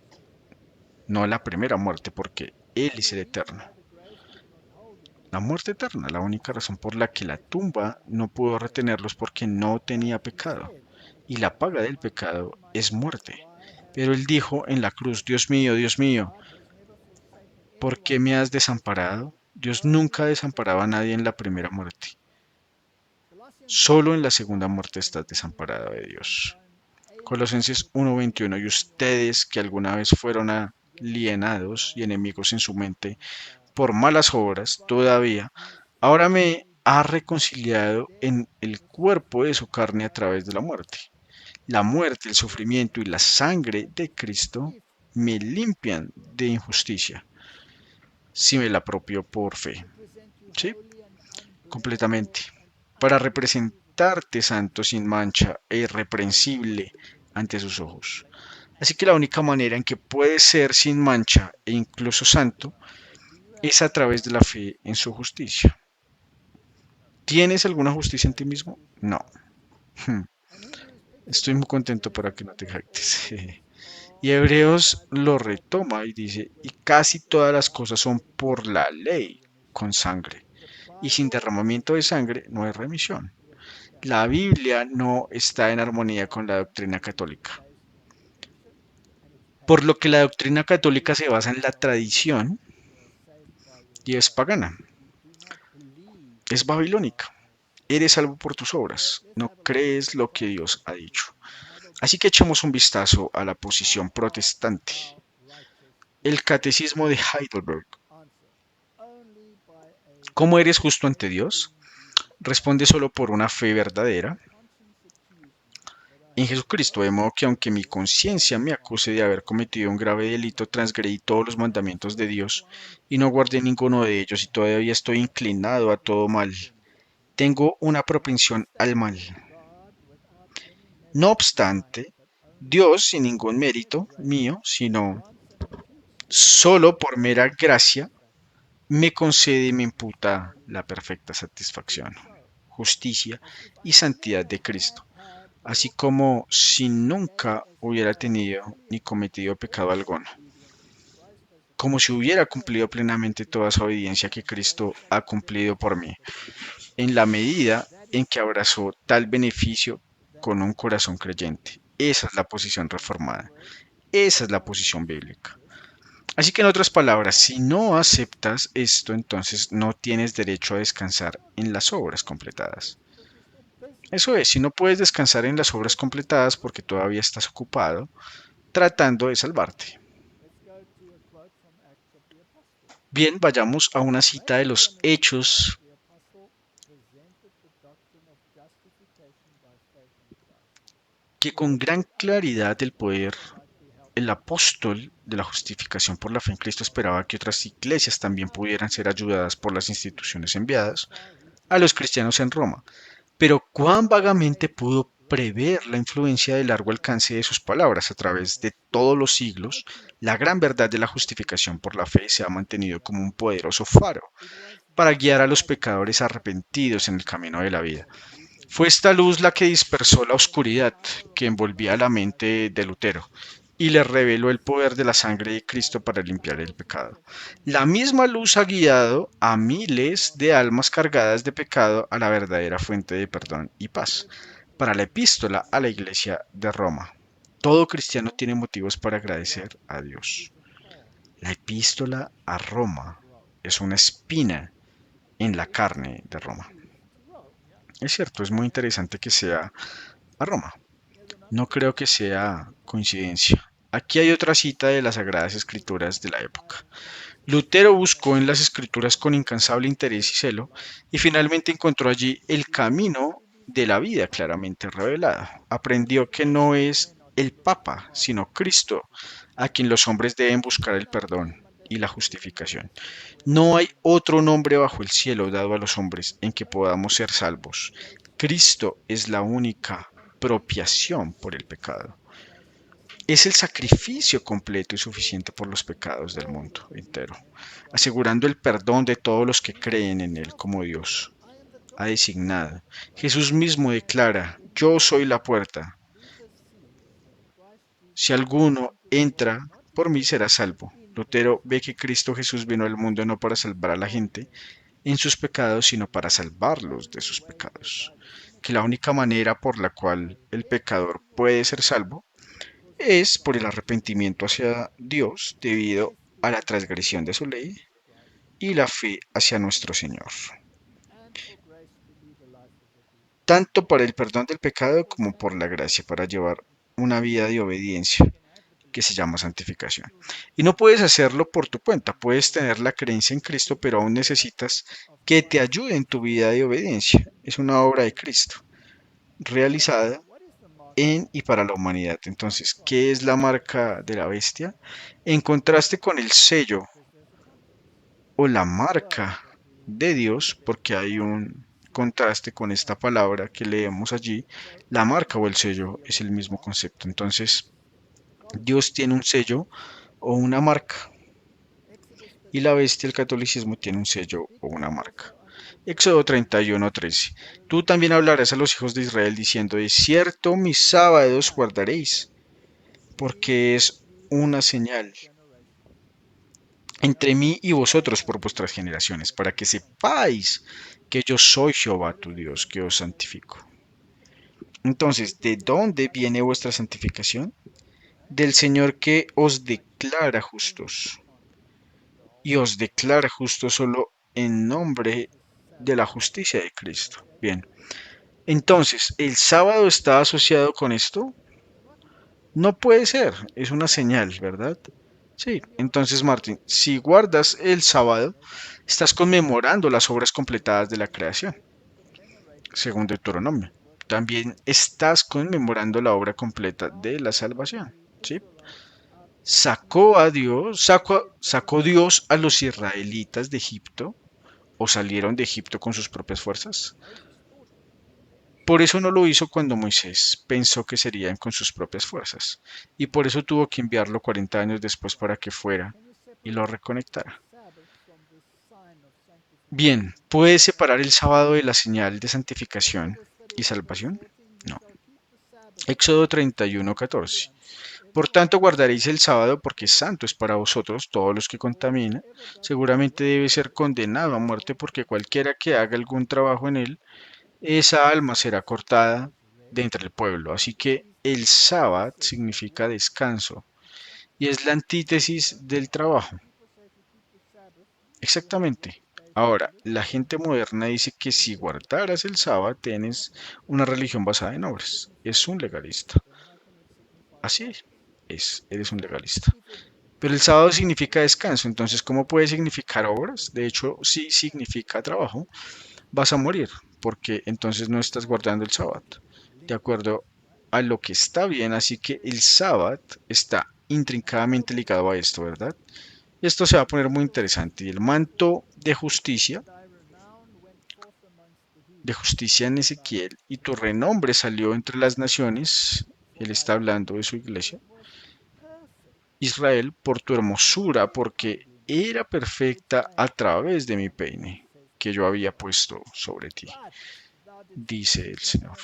no la primera muerte, porque Él es el eterno. La muerte eterna, la única razón por la que la tumba no pudo retenerlos porque no tenía pecado. Y la paga del pecado es muerte. Pero Él dijo en la cruz, Dios mío, ¿por qué me has desamparado? Dios nunca desamparaba a nadie en la primera muerte. Solo en la segunda muerte estás desamparado de Dios. Colosenses 1:21. Y ustedes que alguna vez fueron alienados y enemigos en su mente por malas obras, todavía, ahora me ha reconciliado en el cuerpo de su carne a través de la muerte. La muerte, el sufrimiento y la sangre de Cristo me limpian de injusticia si me la apropio por fe. ¿Sí? Completamente. Para representarte santo sin mancha e irreprensible ante sus ojos. Así que la única manera en que puedes ser sin mancha e incluso santo es a través de la fe en su justicia. ¿Tienes alguna justicia en ti mismo? No. Hmm. Estoy muy contento para que no te jactes. Y Hebreos lo retoma y dice, y casi todas las cosas son por la ley con sangre. Y sin derramamiento de sangre no hay remisión. La Biblia no está en armonía con la doctrina católica. Por lo que la doctrina católica se basa en la tradición y es pagana, es babilónica. Eres salvo por tus obras, no crees lo que Dios ha dicho. Así que echemos un vistazo a la posición protestante. El Catecismo de Heidelberg. ¿Cómo eres justo ante Dios? Responde solo por una fe verdadera en Jesucristo, de modo que aunque mi conciencia me acuse de haber cometido un grave delito, transgredí todos los mandamientos de Dios y no guardé ninguno de ellos y todavía estoy inclinado a todo mal. Tengo una propensión al mal. No obstante, Dios, sin ningún mérito mío, sino solo por mera gracia, me concede y me imputa la perfecta satisfacción, justicia y santidad de Cristo, así como si nunca hubiera tenido ni cometido pecado alguno, como si hubiera cumplido plenamente toda esa obediencia que Cristo ha cumplido por mí, en la medida en que abrazó tal beneficio con un corazón creyente. Esa es la posición reformada, esa es la posición bíblica. Así que en otras palabras, si no aceptas esto, entonces no tienes derecho a descansar en las obras completadas. Eso es, si no puedes descansar en las obras completadas porque todavía estás ocupado tratando de salvarte. Bien, vayamos a una cita de los Hechos que con gran claridad del poder el apóstol de la justificación por la fe en Cristo esperaba que otras iglesias también pudieran ser ayudadas por las instituciones enviadas a los cristianos en Roma. Pero cuán vagamente pudo prever la influencia de largo alcance de sus palabras a través de todos los siglos, la gran verdad de la justificación por la fe se ha mantenido como un poderoso faro para guiar a los pecadores arrepentidos en el camino de la vida. Fue esta luz la que dispersó la oscuridad que envolvía la mente de Lutero y le reveló el poder de la sangre de Cristo para limpiar el pecado. La misma luz ha guiado a miles de almas cargadas de pecado a la verdadera fuente de perdón y paz. Para la epístola a la iglesia de Roma. Todo cristiano tiene motivos para agradecer a Dios. La epístola a Roma es una espina en la carne de Roma. Es cierto, es muy interesante que sea a Roma. No creo que sea coincidencia. Aquí hay otra cita de las Sagradas Escrituras de la época. Lutero buscó en las Escrituras con incansable interés y celo y finalmente encontró allí el camino de la vida claramente revelado. Aprendió que no es el Papa, sino Cristo, a quien los hombres deben buscar el perdón y la justificación. No hay otro nombre bajo el cielo dado a los hombres en que podamos ser salvos. Cristo es la única propiación por el pecado. Es el sacrificio completo y suficiente por los pecados del mundo entero, asegurando el perdón de todos los que creen en Él como Dios ha designado. Jesús mismo declara, yo soy la puerta. Si alguno entra por mí será salvo. Lutero ve que Cristo Jesús vino al mundo no para salvar a la gente en sus pecados, sino para salvarlos de sus pecados. Que la única manera por la cual el pecador puede ser salvo es por el arrepentimiento hacia Dios debido a la transgresión de su ley y la fe hacia nuestro Señor, tanto para el perdón del pecado como por la gracia para llevar una vida de obediencia que se llama santificación. Y no puedes hacerlo por tu cuenta, puedes tener la creencia en Cristo, pero aún necesitas que te ayude en tu vida de obediencia. Es una obra de Cristo realizada en y para la humanidad. Entonces, ¿qué es la marca de la bestia? En contraste con el sello o la marca de Dios, porque hay un contraste con esta palabra que leemos allí, la marca o el sello es el mismo concepto. Entonces, Dios tiene un sello o una marca y la bestia, el catolicismo, tiene un sello o una marca. Éxodo 31:13. Tú también hablarás a los hijos de Israel diciendo, de cierto mis sábados guardaréis, porque es una señal entre mí y vosotros por vuestras generaciones, para que sepáis que yo soy Jehová tu Dios, que os santifico. Entonces, ¿de dónde viene vuestra santificación? Del Señor que os declara justos, y os declara justos solo en nombre de la justicia de Cristo. Bien, entonces, ¿el sábado está asociado con esto? No puede ser, es una señal, ¿verdad? Sí, entonces Martín, si guardas el sábado, estás conmemorando las obras completadas de la creación, según Deuteronomio. También estás conmemorando la obra completa de la salvación, ¿sí? Sacó Dios a los israelitas de Egipto o salieron de Egipto con sus propias fuerzas. Por eso no lo hizo cuando Moisés pensó que serían con sus propias fuerzas, y por eso tuvo que enviarlo 40 años después para que fuera y lo reconectara. Bien, ¿puedes separar el sábado de la señal de santificación y salvación? No. Éxodo 31:14. Por tanto, guardaréis el sábado porque santo es para vosotros. Todos los que contaminan seguramente debe ser condenado a muerte, porque cualquiera que haga algún trabajo en él, esa alma será cortada de entre el pueblo. Así que el sábado significa descanso y es la antítesis del trabajo. Exactamente. Ahora, la gente moderna dice que si guardaras el sábado tienes una religión basada en obras. Es un legalista. Así es, eres un legalista. Pero el sábado significa descanso, entonces ¿cómo puede significar obras? De hecho, sí significa trabajo. Vas a morir, porque entonces no estás guardando el sábado, de acuerdo a lo que está bien, así que el sábado está intrincadamente ligado a esto, ¿verdad? Esto se va a poner muy interesante. Y el manto de justicia en Ezequiel, y tu renombre salió entre las naciones, él está hablando de su iglesia, Israel, por tu hermosura, porque era perfecta a través de mi peine que yo había puesto sobre ti, dice el Señor.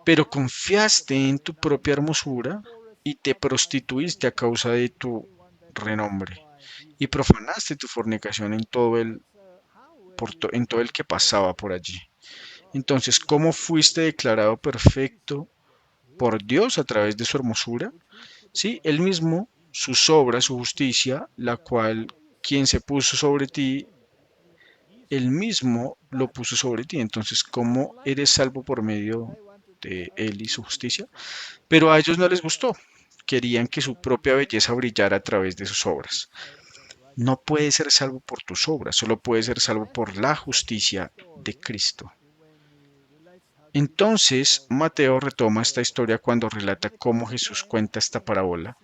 Pero confiaste en tu propia hermosura y te prostituiste a causa de tu renombre y profanaste tu fornicación en todo el que pasaba por allí. Entonces, ¿cómo fuiste declarado perfecto por Dios a través de su hermosura? Sí, él mismo, sus obras, su justicia, la cual quien se puso sobre ti, él mismo lo puso sobre ti. Entonces, ¿cómo eres salvo por medio de él y su justicia? Pero a ellos no les gustó. Querían que su propia belleza brillara a través de sus obras. No puedes ser salvo por tus obras, solo puedes ser salvo por la justicia de Cristo. Entonces, Mateo retoma esta historia cuando relata cómo Jesús cuenta esta parábola.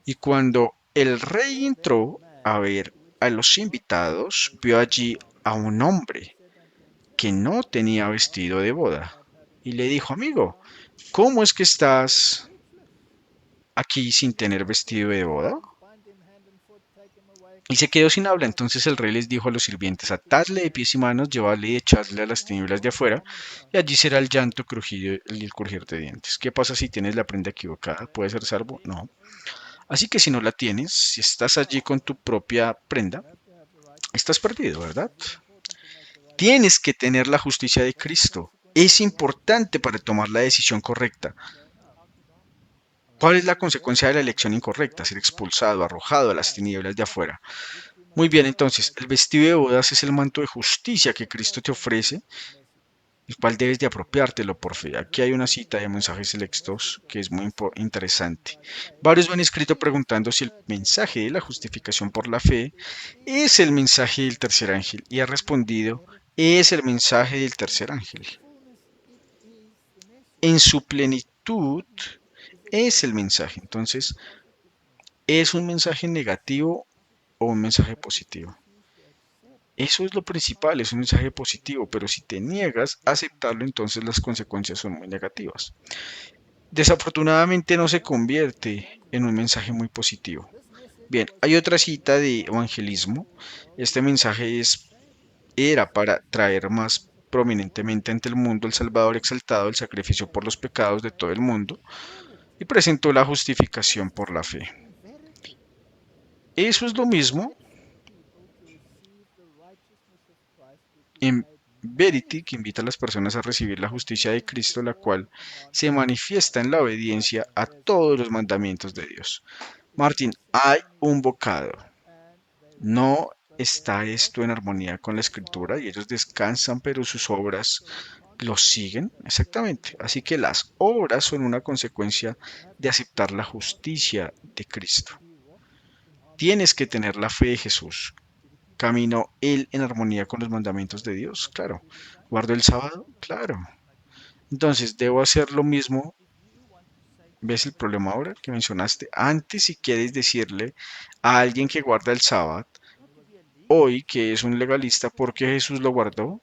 Y cuando el rey entró a ver a los invitados, vio allí a un hombre que no tenía vestido de boda. Y le dijo, amigo, ¿cómo es que estás? aquí sin tener vestido de boda? Y se quedó sin habla. Entonces el rey les dijo a los sirvientes: atadle de pies y manos, llevadle y echadle a las tinieblas de afuera, y allí será el llanto, crujido y el crujir de dientes. ¿Qué pasa si tienes la prenda equivocada? ¿Puedes ser salvo? No. Así que si no la tienes, si estás allí con tu propia prenda, estás perdido, ¿verdad? Tienes que tener la justicia de Cristo. Es importante para tomar la decisión correcta. ¿Cuál es la consecuencia de la elección incorrecta? Ser expulsado, arrojado a las tinieblas de afuera. Muy bien, entonces, el vestido de bodas es el manto de justicia que Cristo te ofrece, el cual debes de apropiártelo por fe. Aquí hay una cita de mensajes selectos que es muy interesante. Varios me han escrito preguntando si el mensaje de la justificación por la fe es el mensaje del tercer ángel, y ha respondido: es el mensaje del tercer ángel. En su plenitud es el mensaje. Entonces, ¿es un mensaje negativo o un mensaje positivo? Eso es lo principal, es un mensaje positivo, pero si te niegas a aceptarlo, entonces las consecuencias son muy negativas. Desafortunadamente no se convierte en un mensaje muy positivo. Bien, hay otra cita de evangelismo. Este mensaje era para traer más prominentemente ante el mundo el Salvador exaltado, el sacrificio por los pecados de todo el mundo, y presentó la justificación por la fe. Eso es lo mismo en Verity, que invita a las personas a recibir la justicia de Cristo, la cual se manifiesta en la obediencia a todos los mandamientos de Dios. Martín, hay un bocado. No está esto en armonía con la escritura, y ellos descansan, pero sus obras los siguen. Exactamente. Así que las obras son una consecuencia de aceptar la justicia de Cristo. Tienes que tener la fe de Jesús. ¿Caminó él en armonía con los mandamientos de Dios? Claro. ¿Guardo el sábado? Claro. Entonces, debo hacer lo mismo. ¿Ves el problema ahora que mencionaste? Antes, si quieres decirle a alguien que guarda el sábado, hoy que es un legalista, ¿por qué Jesús lo guardó?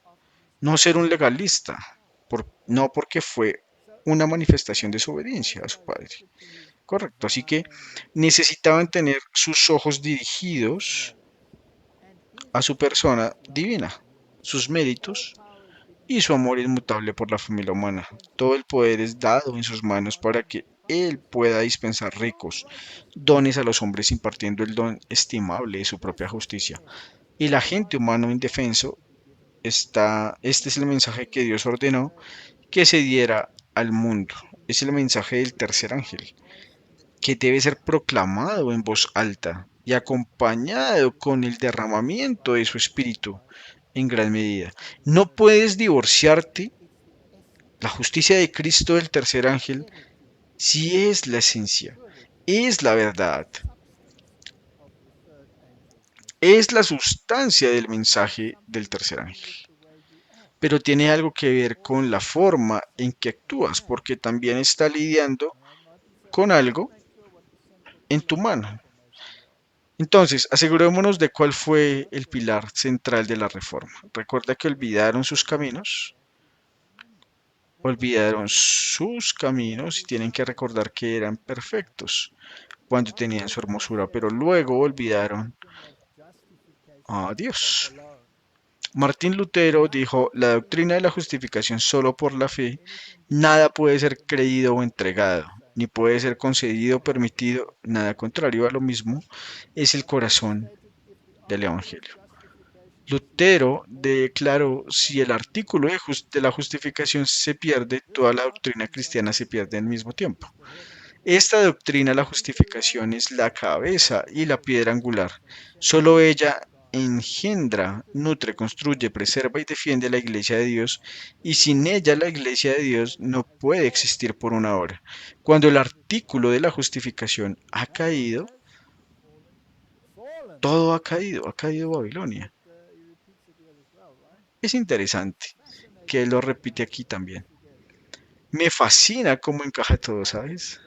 No ser un legalista, no porque fue una manifestación de su obediencia a su Padre. Correcto. Así que necesitaban tener sus ojos dirigidos a su persona divina, sus méritos y su amor inmutable por la familia humana. Todo el poder es dado en sus manos para que Él pueda dispensar ricos dones a los hombres, impartiendo el don estimable de su propia justicia. Y la gente humana indefenso este es el mensaje que Dios ordenó que se diera al mundo. Es el mensaje del tercer ángel, que debe ser proclamado en voz alta y acompañado con el derramamiento de su espíritu en gran medida. No puedes divorciarte la justicia de Cristo del tercer ángel si es la esencia, es la verdad, es la sustancia del mensaje del tercer ángel. Pero tiene algo que ver con la forma en que actúas, porque también está lidiando con algo en tu mano. Entonces, asegurémonos de cuál fue el pilar central de la reforma. Recuerda que olvidaron sus caminos y tienen que recordar que eran perfectos cuando tenían su hermosura, pero luego olvidaron a Dios. Martín Lutero dijo: la doctrina de la justificación solo por la fe, nada puede ser creído o entregado, ni puede ser concedido o permitido, nada contrario a lo mismo es el corazón del Evangelio. Lutero declaró: si el artículo de la justificación se pierde, toda la doctrina cristiana se pierde al mismo tiempo. Esta doctrina, la justificación, es la cabeza y la piedra angular. Solo ella engendra, nutre, construye, preserva y defiende la iglesia de Dios, y sin ella la iglesia de Dios no puede existir por una hora. Cuando el artículo de la justificación ha caído, todo ha caído Babilonia. Es interesante que él lo repite aquí también. Me fascina cómo encaja todo, ¿sabes?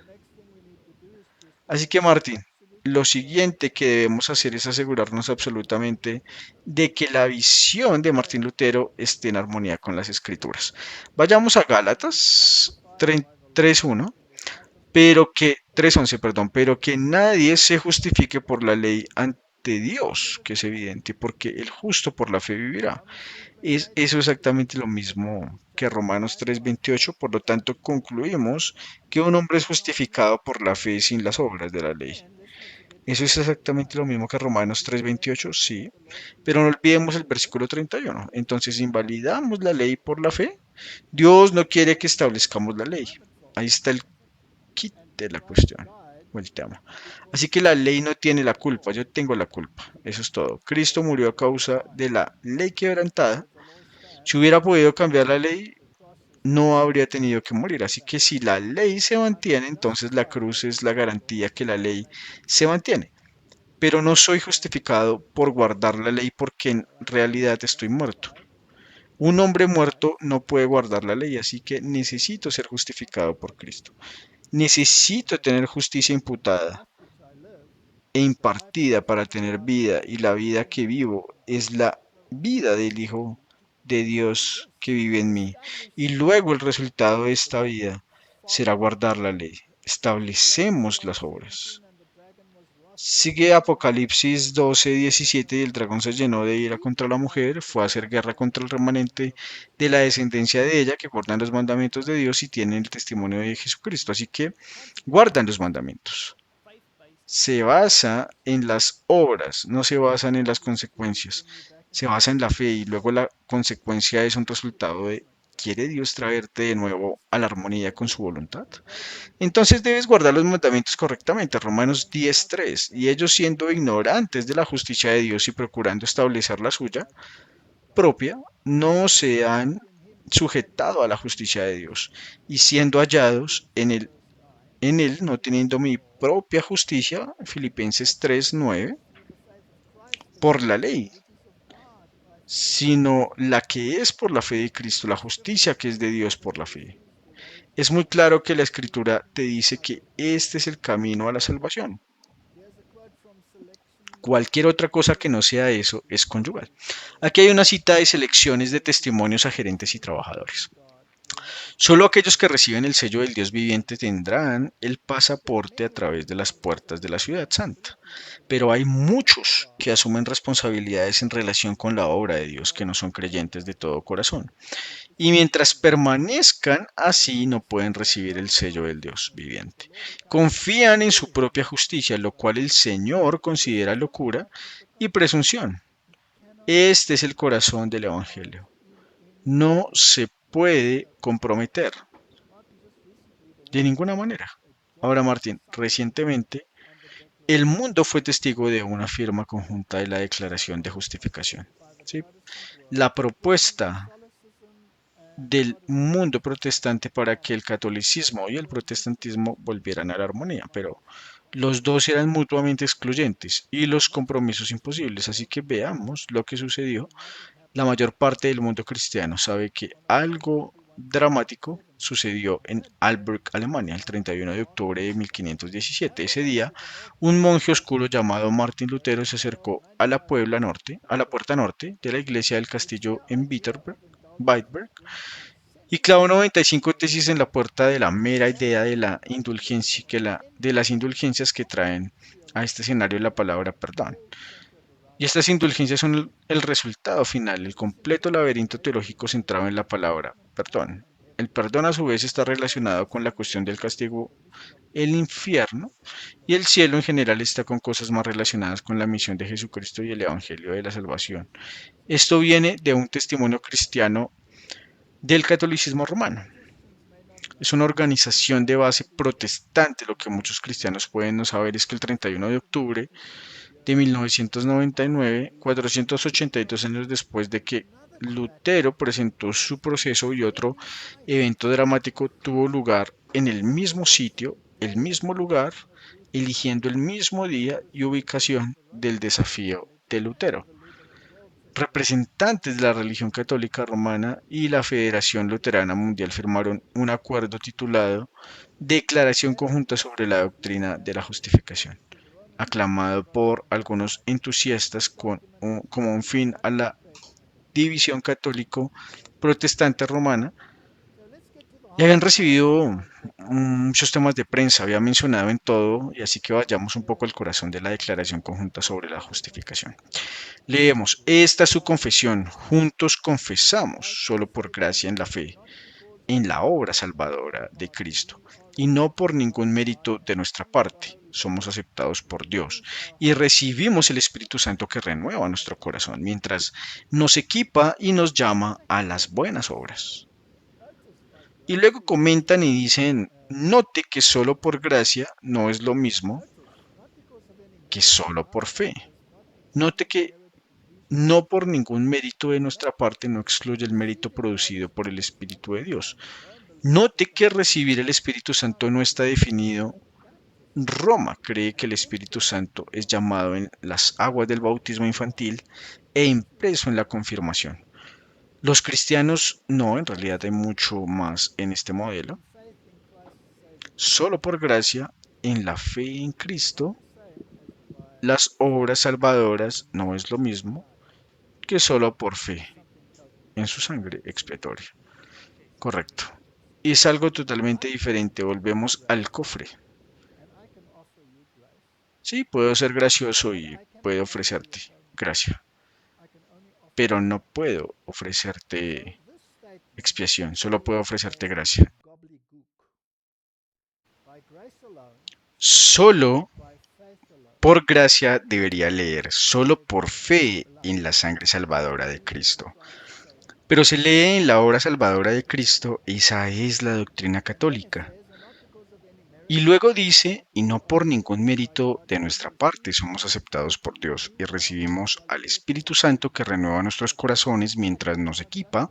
Así que Martín, lo siguiente que debemos hacer es asegurarnos absolutamente de que la visión de Martín Lutero esté en armonía con las escrituras. Vayamos a Gálatas 3.1, pero que 3:11, perdón, pero que nadie se justifique por la ley ante Dios, que es evidente, porque el justo por la fe vivirá. Es eso exactamente lo mismo que Romanos 3:28, por lo tanto concluimos que un hombre es justificado por la fe sin las obras de la ley. Eso es exactamente lo mismo que Romanos 3:28, sí, pero no olvidemos el versículo 31. Entonces, ¿invalidamos la ley por la fe? Dios no quiere que establezcamos la ley. Ahí está el kit de la cuestión, o el tema. Así que la ley no tiene la culpa, yo tengo la culpa. Eso es todo. Cristo murió a causa de la ley quebrantada. Si hubiera podido cambiar la ley, no habría tenido que morir. Así que si la ley se mantiene, entonces la cruz es la garantía que la ley se mantiene. Pero no soy justificado por guardar la ley porque en realidad estoy muerto. Un hombre muerto no puede guardar la ley, así que necesito ser justificado por Cristo. Necesito tener justicia imputada e impartida para tener vida, y la vida que vivo es la vida del Hijo de Dios que vive en mí. Y luego el resultado de esta vida será guardar la ley. Establecemos las obras. Sigue Apocalipsis 12:17 y el dragón se llenó de ira contra la mujer, fue a hacer guerra contra el remanente de la descendencia de ella que guardan los mandamientos de Dios y tienen el testimonio de Jesucristo. Así que guardan los mandamientos. Se basa en las obras, no se basan en las consecuencias. Se basa en la fe y luego la consecuencia es un resultado de ¿quiere Dios traerte de nuevo a la armonía con su voluntad? Entonces debes guardar los mandamientos correctamente, Romanos 10:3, y ellos siendo ignorantes de la justicia de Dios y procurando establecer la suya propia, no se han sujetado a la justicia de Dios, y siendo hallados en él no teniendo mi propia justicia, Filipenses 3:9, por la ley, sino la que es por la fe de Cristo, la justicia que es de Dios por la fe. Es muy claro que la escritura te dice que este es el camino a la salvación. Cualquier otra cosa que no sea eso es conyugal. Aquí hay una cita de selecciones de testimonios a gerentes y trabajadores. Solo aquellos que reciben el sello del Dios viviente tendrán el pasaporte a través de las puertas de la ciudad santa. Pero hay muchos que asumen responsabilidades en relación con la obra de Dios que no son creyentes de todo corazón. Y mientras permanezcan así no pueden recibir el sello del Dios viviente. Confían en su propia justicia, lo cual el Señor considera locura y presunción. Este es el corazón del Evangelio. No se puede comprometer de ninguna manera. Ahora, Martín, recientemente el mundo fue testigo de una firma conjunta de la Declaración de Justificación. ¿Sí? La propuesta del mundo protestante para que el catolicismo y el protestantismo volvieran a la armonía, pero los dos eran mutuamente excluyentes y los compromisos imposibles. Así que veamos lo que sucedió. La mayor parte del mundo cristiano sabe que algo dramático sucedió en Alberg, Alemania, el 31 de octubre de 1517. Ese día, un monje oscuro llamado Martín Lutero se acercó a a la puerta norte de la iglesia del castillo en Wittenberg, y clavó 95 tesis en la puerta de la mera idea de la indulgencia, de las indulgencias que traen a este escenario la palabra perdón. Y estas indulgencias son el resultado final, el completo laberinto teológico centrado en la palabra perdón. El perdón a su vez está relacionado con la cuestión del castigo, el infierno, y el cielo en general está con cosas más relacionadas con la misión de Jesucristo y el Evangelio de la salvación. Esto viene de un testimonio cristiano del catolicismo romano. Es una organización de base protestante. Lo que muchos cristianos pueden no saber es que el 31 de octubre de 1999, 482 años después de que Lutero presentó su proceso y otro evento dramático tuvo lugar en el mismo sitio, el mismo lugar, eligiendo el mismo día y ubicación del desafío de Lutero. Representantes de la religión católica romana y la Federación Luterana Mundial firmaron un acuerdo titulado Declaración Conjunta sobre la Doctrina de la Justificación, aclamado por algunos entusiastas como un fin a la división católico-protestante romana. Y habían recibido muchos temas de prensa, había mencionado en todo, y así que vayamos un poco al corazón de la declaración conjunta sobre la justificación. Leemos, esta es su confesión, juntos confesamos, solo por gracia en la fe, en la obra salvadora de Cristo, y no por ningún mérito de nuestra parte. Somos aceptados por Dios y recibimos el Espíritu Santo que renueva nuestro corazón mientras nos equipa y nos llama a las buenas obras. Y luego comentan y dicen, note que solo por gracia no es lo mismo que solo por fe. Note que no por ningún mérito de nuestra parte no excluye el mérito producido por el Espíritu de Dios. Note que recibir el Espíritu Santo no está definido. Roma cree que el Espíritu Santo es llamado en las aguas del bautismo infantil e impreso en la confirmación. Los cristianos no, en realidad hay mucho más en este modelo. Solo por gracia, en la fe en Cristo, las obras salvadoras no es lo mismo que solo por fe en su sangre expiatoria. Correcto. Es algo totalmente diferente. Volvemos al cofre. Sí, puedo ser gracioso y puedo ofrecerte gracia, pero no puedo ofrecerte expiación, solo puedo ofrecerte gracia. Solo por gracia debería leer, solo por fe en la sangre salvadora de Cristo. Pero se lee en la obra salvadora de Cristo, esa es la doctrina católica. Y luego dice, y no por ningún mérito de nuestra parte somos aceptados por Dios y recibimos al Espíritu Santo que renueva nuestros corazones mientras nos equipa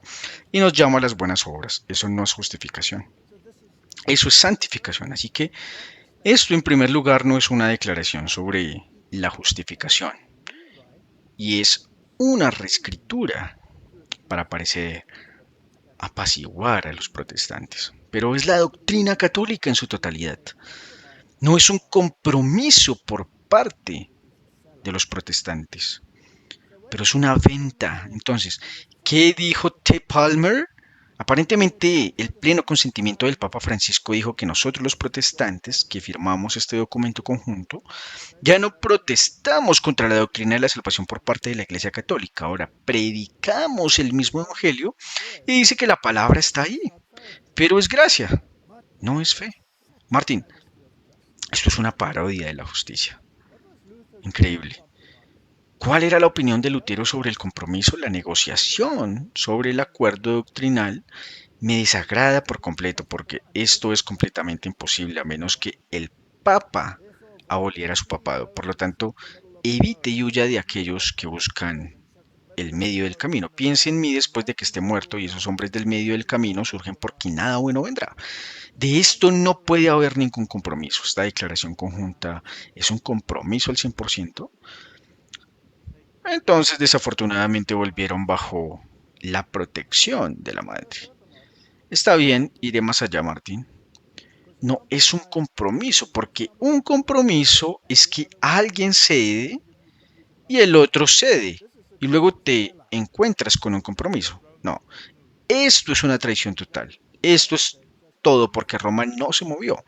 y nos llama a las buenas obras. Eso no es justificación. Eso es santificación. Así que esto en primer lugar no es una declaración sobre la justificación y es una reescritura para parecer apaciguar a los protestantes. Pero es la doctrina católica en su totalidad. No es un compromiso por parte de los protestantes, pero es una venta. Entonces, ¿qué dijo T. Palmer? Aparentemente, el pleno consentimiento del Papa Francisco dijo que nosotros los protestantes, que firmamos este documento conjunto, ya no protestamos contra la doctrina de la salvación por parte de la Iglesia Católica. Ahora predicamos el mismo Evangelio y dice que la palabra está ahí, pero es gracia, no es fe. Martín, esto es una parodia de la justicia. Increíble. ¿Cuál era la opinión de Lutero sobre el compromiso? La negociación sobre el acuerdo doctrinal me desagrada por completo porque esto es completamente imposible a menos que el Papa aboliera su papado. Por lo tanto, evite y huya de aquellos que buscan el medio del camino. Piense en mí después de que esté muerto y esos hombres del medio del camino surgen porque nada bueno vendrá. De esto no puede haber ningún compromiso. Esta declaración conjunta es un compromiso al 100%. Entonces, desafortunadamente, volvieron bajo la protección de la madre. Está bien, iré más allá, Martín. No es un compromiso, porque un compromiso es que alguien cede y el otro cede, y luego te encuentras con un compromiso. No, esto es una traición total. Esto es todo porque Roma no se movió.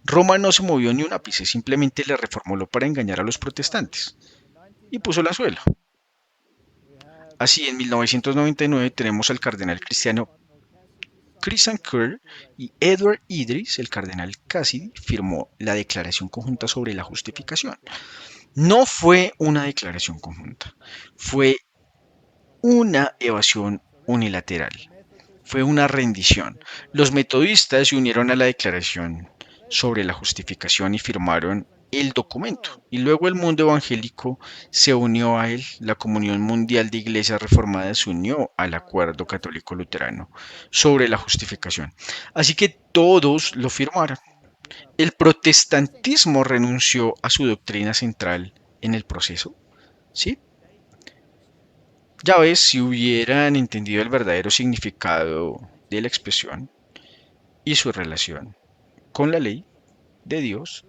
Roma no se movió ni un ápice, simplemente le reformuló para engañar a los protestantes y puso el anzuelo. Así, en 1999 tenemos al cardenal cristiano Christian Kerr y Edward Idris, el cardenal Cassidy, firmó la declaración conjunta sobre la justificación. No fue una declaración conjunta, fue una evasión unilateral, fue una rendición. Los metodistas se unieron a la declaración sobre la justificación y firmaron el documento. Y luego el mundo evangélico se unió a él. La Comunión Mundial de Iglesias Reformadas se unió al Acuerdo Católico Luterano sobre la justificación. Así que todos lo firmaron. El protestantismo renunció a su doctrina central en el proceso. ¿Sí? Ya ves, si hubieran entendido el verdadero significado de la expresión y su relación con la ley de Dios,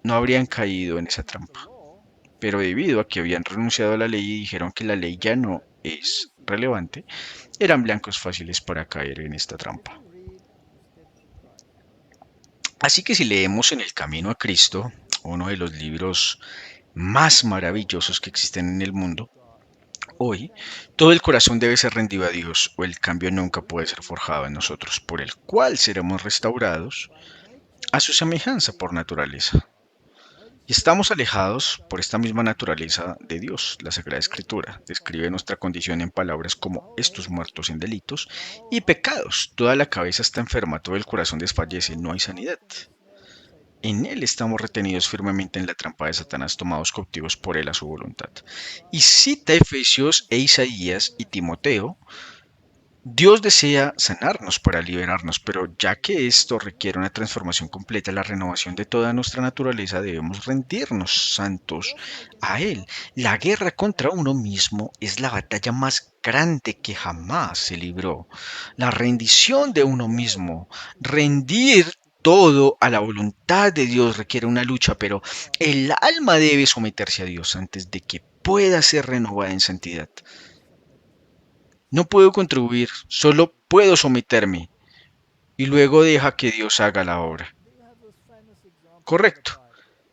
no habrían caído en esa trampa. Pero debido a que habían renunciado a la ley y dijeron que la ley ya no es relevante, eran blancos fáciles para caer en esta trampa. Así que si leemos en El Camino a Cristo, uno de los libros más maravillosos que existen en el mundo, hoy, todo el corazón debe ser rendido a Dios o el cambio nunca puede ser forjado en nosotros, por el cual seremos restaurados a su semejanza por naturaleza. Y estamos alejados por esta misma naturaleza de Dios. La Sagrada Escritura describe nuestra condición en palabras como estos muertos en delitos y pecados. Toda la cabeza está enferma, todo el corazón desfallece, no hay sanidad. En él estamos retenidos firmemente en la trampa de Satanás, tomados cautivos por él a su voluntad. Y cita Efesios e Isaías y Timoteo. Dios desea sanarnos para liberarnos, pero ya que esto requiere una transformación completa, la renovación de toda nuestra naturaleza, debemos rendirnos santos a Él. La guerra contra uno mismo es la batalla más grande que jamás se libró. La rendición de uno mismo, rendir todo a la voluntad de Dios requiere una lucha, pero el alma debe someterse a Dios antes de que pueda ser renovada en santidad. No puedo contribuir, solo puedo someterme y luego deja que Dios haga la obra. Correcto.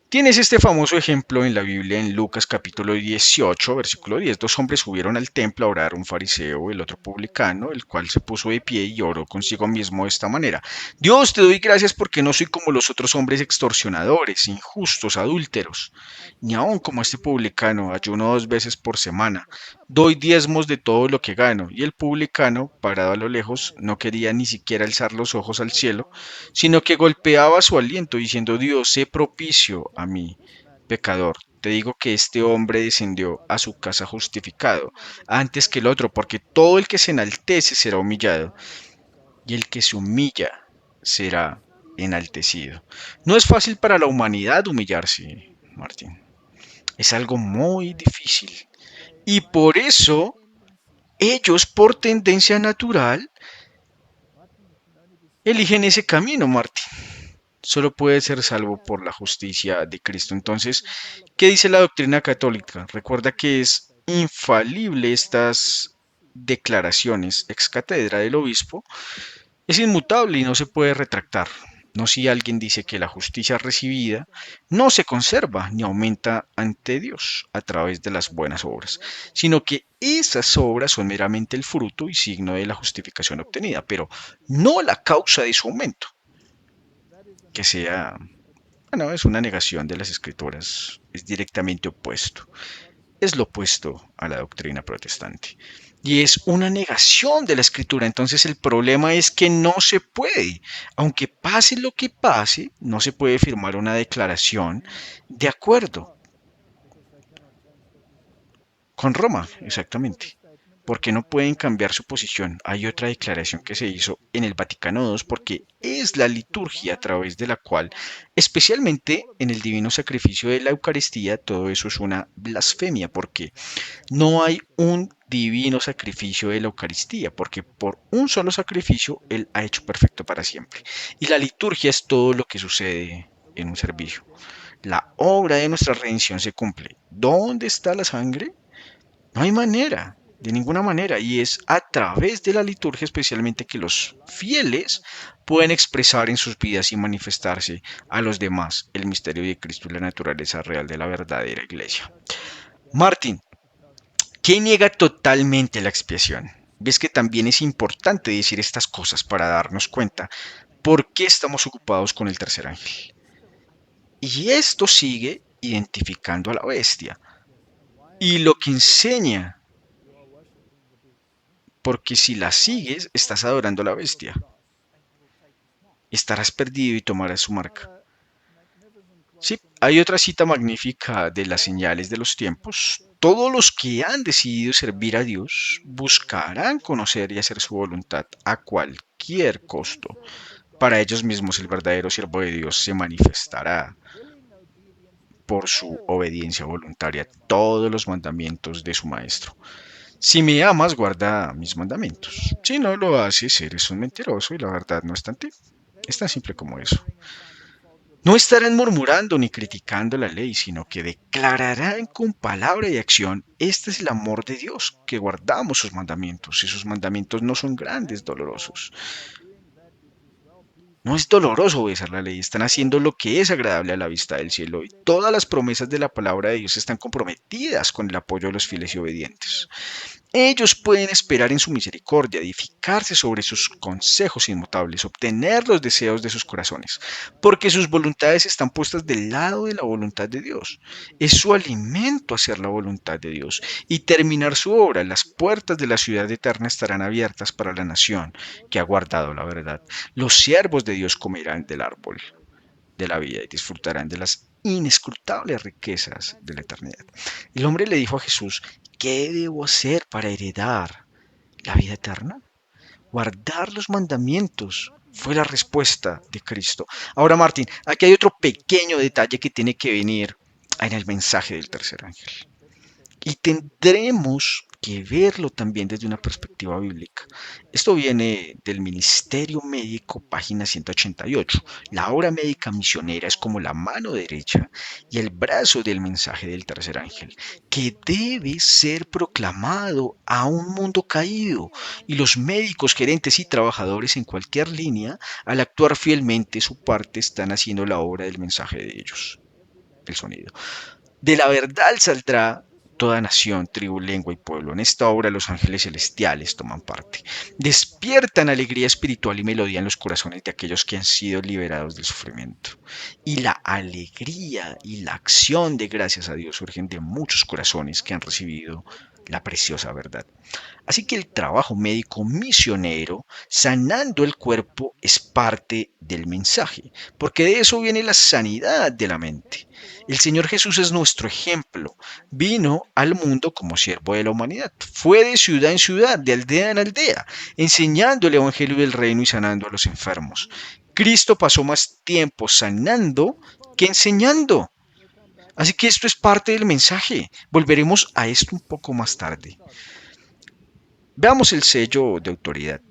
Tienes este famoso ejemplo en la Biblia en Lucas capítulo 18, versículo 10. Dos hombres subieron al templo a orar, un fariseo y el otro publicano, el cual se puso de pie y oró consigo mismo de esta manera. Dios, te doy gracias porque no soy como los otros hombres extorsionadores, injustos, adúlteros, ni aun como este publicano, ayuno 2 veces por semana. Doy diezmos de todo lo que gano. Y el publicano, parado a lo lejos, no quería ni siquiera alzar los ojos al cielo, sino que golpeaba su aliento diciendo, Dios, sé propicio a mí, pecador. Te digo que este hombre descendió a su casa justificado antes que el otro, porque todo el que se enaltece será humillado, y el que se humilla será enaltecido. No es fácil para la humanidad humillarse, Martín. Es algo muy difícil. Y por eso ellos, por tendencia natural, eligen ese camino, Martín. Solo puede ser salvo por la justicia de Cristo. Entonces, ¿qué dice la doctrina católica? Recuerda que es infalible estas declaraciones ex cátedra del obispo, es inmutable y no se puede retractar. No si alguien dice que la justicia recibida no se conserva ni aumenta ante Dios a través de las buenas obras, sino que esas obras son meramente el fruto y signo de la justificación obtenida, pero no la causa de su aumento, que sea, bueno, es una negación de las escrituras, es directamente opuesto, es lo opuesto a la doctrina protestante. Y es una negación de la escritura. Entonces el problema es que no se puede, aunque pase lo que pase, no se puede firmar una declaración de acuerdo con Roma, exactamente. Porque no pueden cambiar su posición. Hay otra declaración que se hizo en el Vaticano II porque es la liturgia a través de la cual, especialmente en el divino sacrificio de la Eucaristía, todo eso es una blasfemia porque no hay un divino sacrificio de la Eucaristía, porque por un solo sacrificio Él ha hecho perfecto para siempre. Y la liturgia es todo lo que sucede en un servicio. La obra de nuestra redención se cumple. ¿Dónde está la sangre? No hay manera, de ninguna manera. Y es a través de la liturgia especialmente que los fieles pueden expresar en sus vidas y manifestarse a los demás el misterio de Cristo y la naturaleza real de la verdadera iglesia. Martín, ¿qué niega totalmente la expiación? Ves que también es importante decir estas cosas para darnos cuenta por qué estamos ocupados con el tercer ángel. Y esto sigue identificando a la bestia. Y lo que enseña, porque si la sigues, estás adorando a la bestia. Estarás perdido y tomarás su marca. Sí, hay otra cita magnífica de las señales de los tiempos. Todos los que han decidido servir a Dios buscarán conocer y hacer su voluntad a cualquier costo. Para ellos mismos el verdadero siervo de Dios se manifestará por su obediencia voluntaria a todos los mandamientos de su Maestro. Si me amas, guarda mis mandamientos. Si no lo haces, eres un mentiroso y la verdad no está en ti. Es tan simple como eso. No estarán murmurando ni criticando la ley, sino que declararán con palabra y acción, este es el amor de Dios, que guardamos sus mandamientos, y sus mandamientos no son grandes, dolorosos. No es doloroso obedecer la ley, están haciendo lo que es agradable a la vista del cielo y todas las promesas de la palabra de Dios están comprometidas con el apoyo de los fieles y obedientes. Ellos pueden esperar en su misericordia, edificarse sobre sus consejos inmutables, obtener los deseos de sus corazones, porque sus voluntades están puestas del lado de la voluntad de Dios. Es su alimento hacer la voluntad de Dios y terminar su obra. Las puertas de la ciudad eterna estarán abiertas para la nación que ha guardado la verdad. Los siervos de Dios comerán del árbol de la vida y disfrutarán de las inescrutables riquezas de la eternidad. El hombre le dijo a Jesús, ¿qué debo hacer para heredar la vida eterna? Guardar los mandamientos fue la respuesta de Cristo. Ahora, Martín, aquí hay otro pequeño detalle que tiene que venir en el mensaje del tercer ángel. Y tendremos que verlo también desde una perspectiva bíblica. Esto viene del Ministerio Médico, página 188. La obra médica misionera es como la mano derecha y el brazo del mensaje del tercer ángel, que debe ser proclamado a un mundo caído. Y los médicos, gerentes y trabajadores en cualquier línea, al actuar fielmente su parte, están haciendo la obra del mensaje de ellos, el sonido. De la verdad saldrá toda nación, tribu, lengua y pueblo. En esta obra los ángeles celestiales toman parte. Despiertan alegría espiritual y melodía en los corazones de aquellos que han sido liberados del sufrimiento. Y la alegría y la acción de gracias a Dios surgen de muchos corazones que han recibido la preciosa verdad. Así que el trabajo médico misionero, sanando el cuerpo, es parte del mensaje, porque de eso viene la sanidad de la mente. El Señor Jesús es nuestro ejemplo. Vino al mundo como siervo de la humanidad. Fue de ciudad en ciudad, de aldea en aldea, enseñando el Evangelio del Reino y sanando a los enfermos. Cristo pasó más tiempo sanando que enseñando. Así que esto es parte del mensaje. Volveremos a esto un poco más tarde. Veamos el sello de autoridad,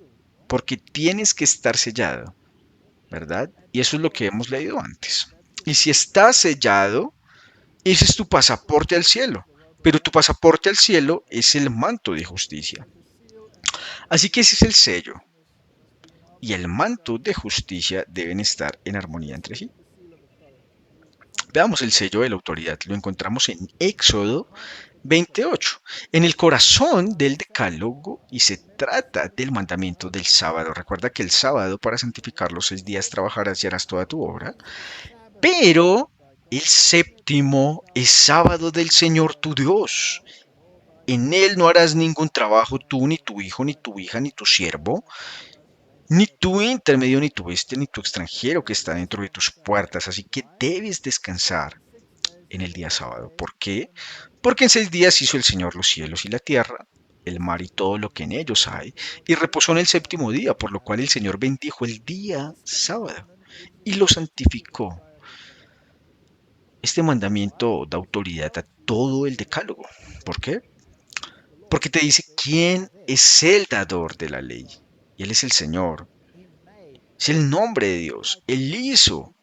porque tienes que estar sellado, ¿verdad? Y eso es lo que hemos leído antes. Y si estás sellado, ese es tu pasaporte al cielo. Pero tu pasaporte al cielo es el manto de justicia. Así que ese es el sello. Y el manto de justicia deben estar en armonía entre sí. Veamos el sello de la autoridad. Lo encontramos en Éxodo 28, en el corazón del decálogo, y se trata del mandamiento del sábado. Recuerda que el sábado, para santificar los 6 días, trabajarás y harás toda tu obra. Pero el séptimo es sábado del Señor tu Dios. En él no harás ningún trabajo tú, ni tu hijo, ni tu hija, ni tu siervo, ni tu intermedio, ni tu bestia, ni tu extranjero que está dentro de tus puertas. Así que debes descansar en el día sábado. ¿Por qué? Porque en 6 días hizo el Señor los cielos y la tierra, el mar y todo lo que en ellos hay, y reposó en el séptimo día, por lo cual el Señor bendijo el día sábado y lo santificó. Este mandamiento da autoridad a todo el decálogo. ¿Por qué? Porque te dice quién es el dador de la ley. Y Él es el Señor. Es el nombre de Dios. Él hizo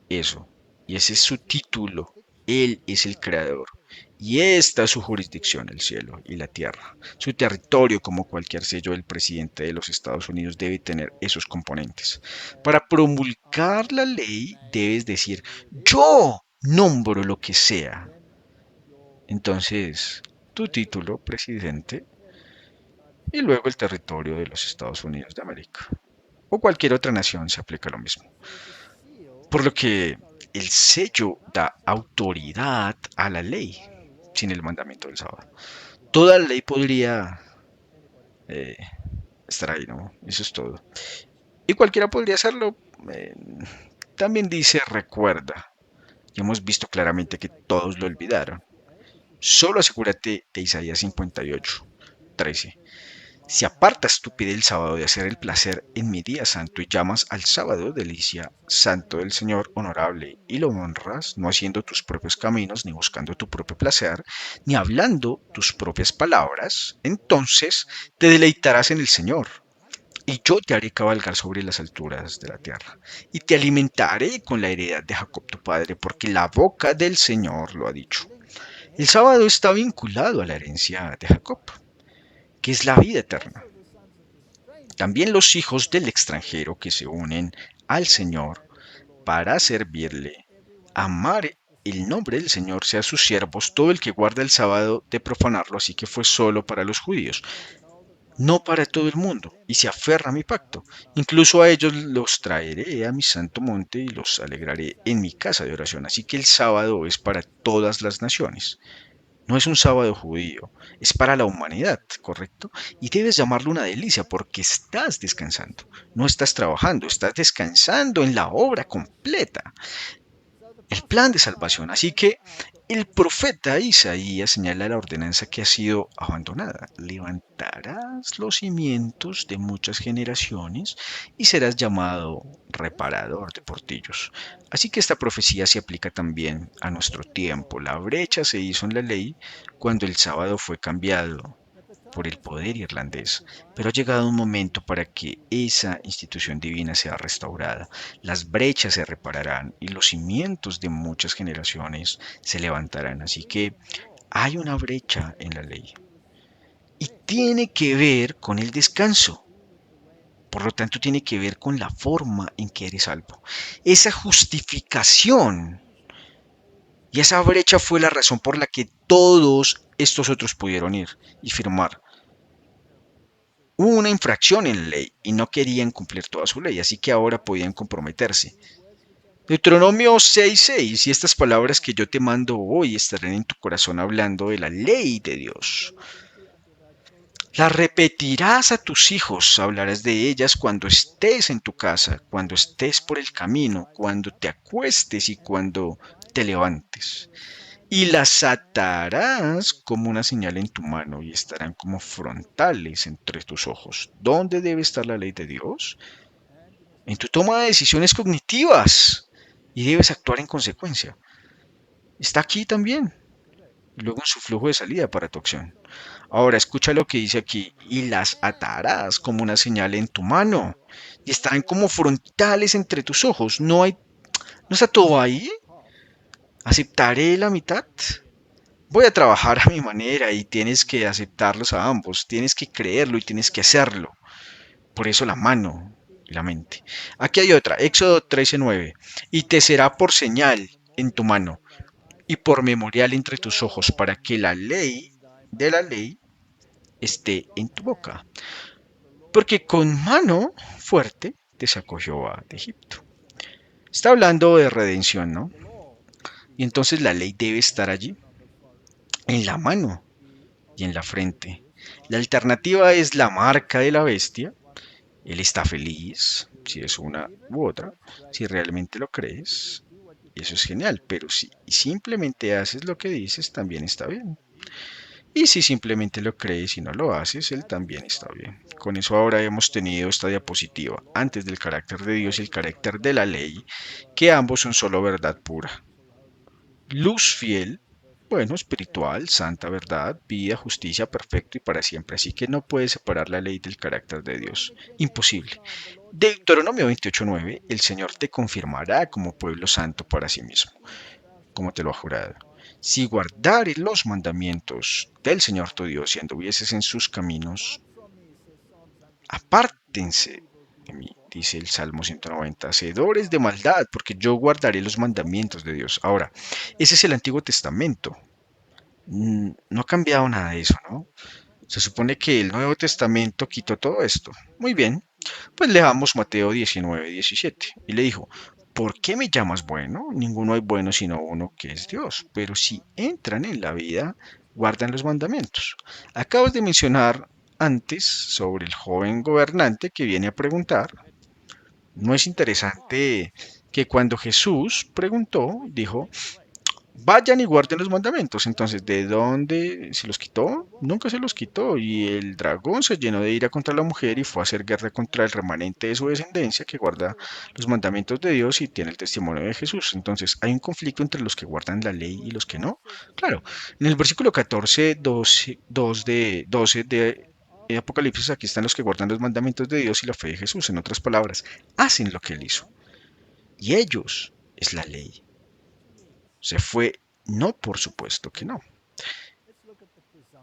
eso. Y ese es su título. Él es el creador. Y esta es su jurisdicción, el cielo y la tierra. Su territorio, como cualquier sello del presidente de los Estados Unidos, debe tener esos componentes. Para promulgar la ley, debes decir, yo nombro lo que sea. Entonces, tu título, presidente, y luego el territorio de los Estados Unidos de América. O cualquier otra nación se aplica lo mismo. Por lo que el sello da autoridad a la ley sin el mandamiento del sábado. Toda la ley podría eh, estar ahí, ¿no? Eso es todo. Y cualquiera podría hacerlo. También dice recuerda. Y hemos visto claramente que todos lo olvidaron. Solo asegúrate de Isaías 58, 13. Si apartas tu pie del sábado de hacer el placer en mi día santo y llamas al sábado delicia, santo del Señor honorable, y lo honras, no haciendo tus propios caminos, ni buscando tu propio placer, ni hablando tus propias palabras, entonces te deleitarás en el Señor. Y yo te haré cabalgar sobre las alturas de la tierra, y te alimentaré con la heredad de Jacob tu padre, porque la boca del Señor lo ha dicho. El sábado está vinculado a la herencia de Jacob, que es la vida eterna. También los hijos del extranjero que se unen al Señor para servirle, amar el nombre del Señor, sea sus siervos, todo el que guarda el sábado de profanarlo, así que fue solo para los judíos, no para todo el mundo, y se aferra a mi pacto. Incluso a ellos los traeré a mi santo monte y los alegraré en mi casa de oración. Así que el sábado es para todas las naciones. No es un sábado judío, es para la humanidad, ¿correcto? Y debes llamarlo una delicia porque estás descansando, no estás trabajando, estás descansando en la obra completa, el plan de salvación. Así que el profeta Isaías señala la ordenanza que ha sido abandonada. Levantarás los cimientos de muchas generaciones y serás llamado reparador de portillos. Así que esta profecía se aplica también a nuestro tiempo. La brecha se hizo en la ley cuando el sábado fue cambiado por el poder irlandés, pero ha llegado un momento para que esa institución divina sea restaurada. Las brechas se repararán y los cimientos de muchas generaciones se levantarán. Así que hay una brecha en la ley y tiene que ver con el descanso. Por lo tanto, tiene que ver con la forma en que eres salvo. Esa justificación y esa brecha fue la razón por la que todos estos otros pudieron ir y firmar. Hubo una infracción en la ley y no querían cumplir toda su ley, así que ahora podían comprometerse. Deuteronomio 6:6, y estas palabras que yo te mando hoy estarán en tu corazón hablando de la ley de Dios. Las repetirás a tus hijos, hablarás de ellas cuando estés en tu casa, cuando estés por el camino, cuando te acuestes y cuando te levantes. Y las atarás como una señal en tu mano y estarán como frontales entre tus ojos. ¿Dónde debe estar la ley de Dios? En tu toma de decisiones cognitivas y debes actuar en consecuencia. Está aquí también, y luego en su flujo de salida para tu acción. Ahora escucha lo que dice aquí, y las atarás como una señal en tu mano y estarán como frontales entre tus ojos. ¿No está todo ahí? ¿Aceptaré la mitad? Voy a trabajar a mi manera y tienes que aceptarlos a ambos, tienes que creerlo y tienes que hacerlo. Por eso la mano y la mente. Aquí hay otra, Éxodo 13:9. Y te será por señal en tu mano y por memorial entre tus ojos, para que la ley de la ley esté en tu boca. Porque con mano fuerte te sacó Jehová de Egipto. Está hablando de redención, ¿no? Y entonces la ley debe estar allí, en la mano y en la frente. La alternativa es la marca de la bestia. Él está feliz, si es una u otra, si realmente lo crees, eso es genial, pero si simplemente haces lo que dices, también está bien. Y si simplemente lo crees y no lo haces, él también está bien. Con eso ahora hemos tenido esta diapositiva, antes del carácter de Dios y el carácter de la ley, que ambos son solo verdad pura. Luz fiel, bueno, espiritual, santa verdad, vida, justicia, perfecto y para siempre. Así que no puedes separar la ley del carácter de Dios. Imposible. Deuteronomio 28:9, el Señor te confirmará como pueblo santo para sí mismo, como te lo ha jurado. Si guardares los mandamientos del Señor tu Dios y anduvieses en sus caminos, apártense de mí, dice el Salmo 190, hacedores de maldad, porque yo guardaré los mandamientos de Dios. Ahora, ese es el Antiguo Testamento. No ha cambiado nada de eso, ¿no? Se supone que el Nuevo Testamento quitó todo esto. Muy bien, pues leamos Mateo 19:17. Y le dijo, ¿por qué me llamas bueno? Ninguno hay bueno sino uno que es Dios. Pero si entran en la vida, guardan los mandamientos. Acabas de mencionar antes sobre el joven gobernante que viene a preguntar. ¿No es interesante que cuando Jesús preguntó, dijo, vayan y guarden los mandamientos? Entonces, ¿de dónde se los quitó? Nunca se los quitó. Y el dragón se llenó de ira contra la mujer y fue a hacer guerra contra el remanente de su descendencia que guarda los mandamientos de Dios y tiene el testimonio de Jesús. Entonces, hay un conflicto entre los que guardan la ley y los que no. Claro, en el versículo 14, 12, 12 de Apocalipsis, aquí están los que guardan los mandamientos de Dios y la fe de Jesús. En otras palabras, hacen lo que él hizo. Y ellos es la ley. Se fue, no, por supuesto que no.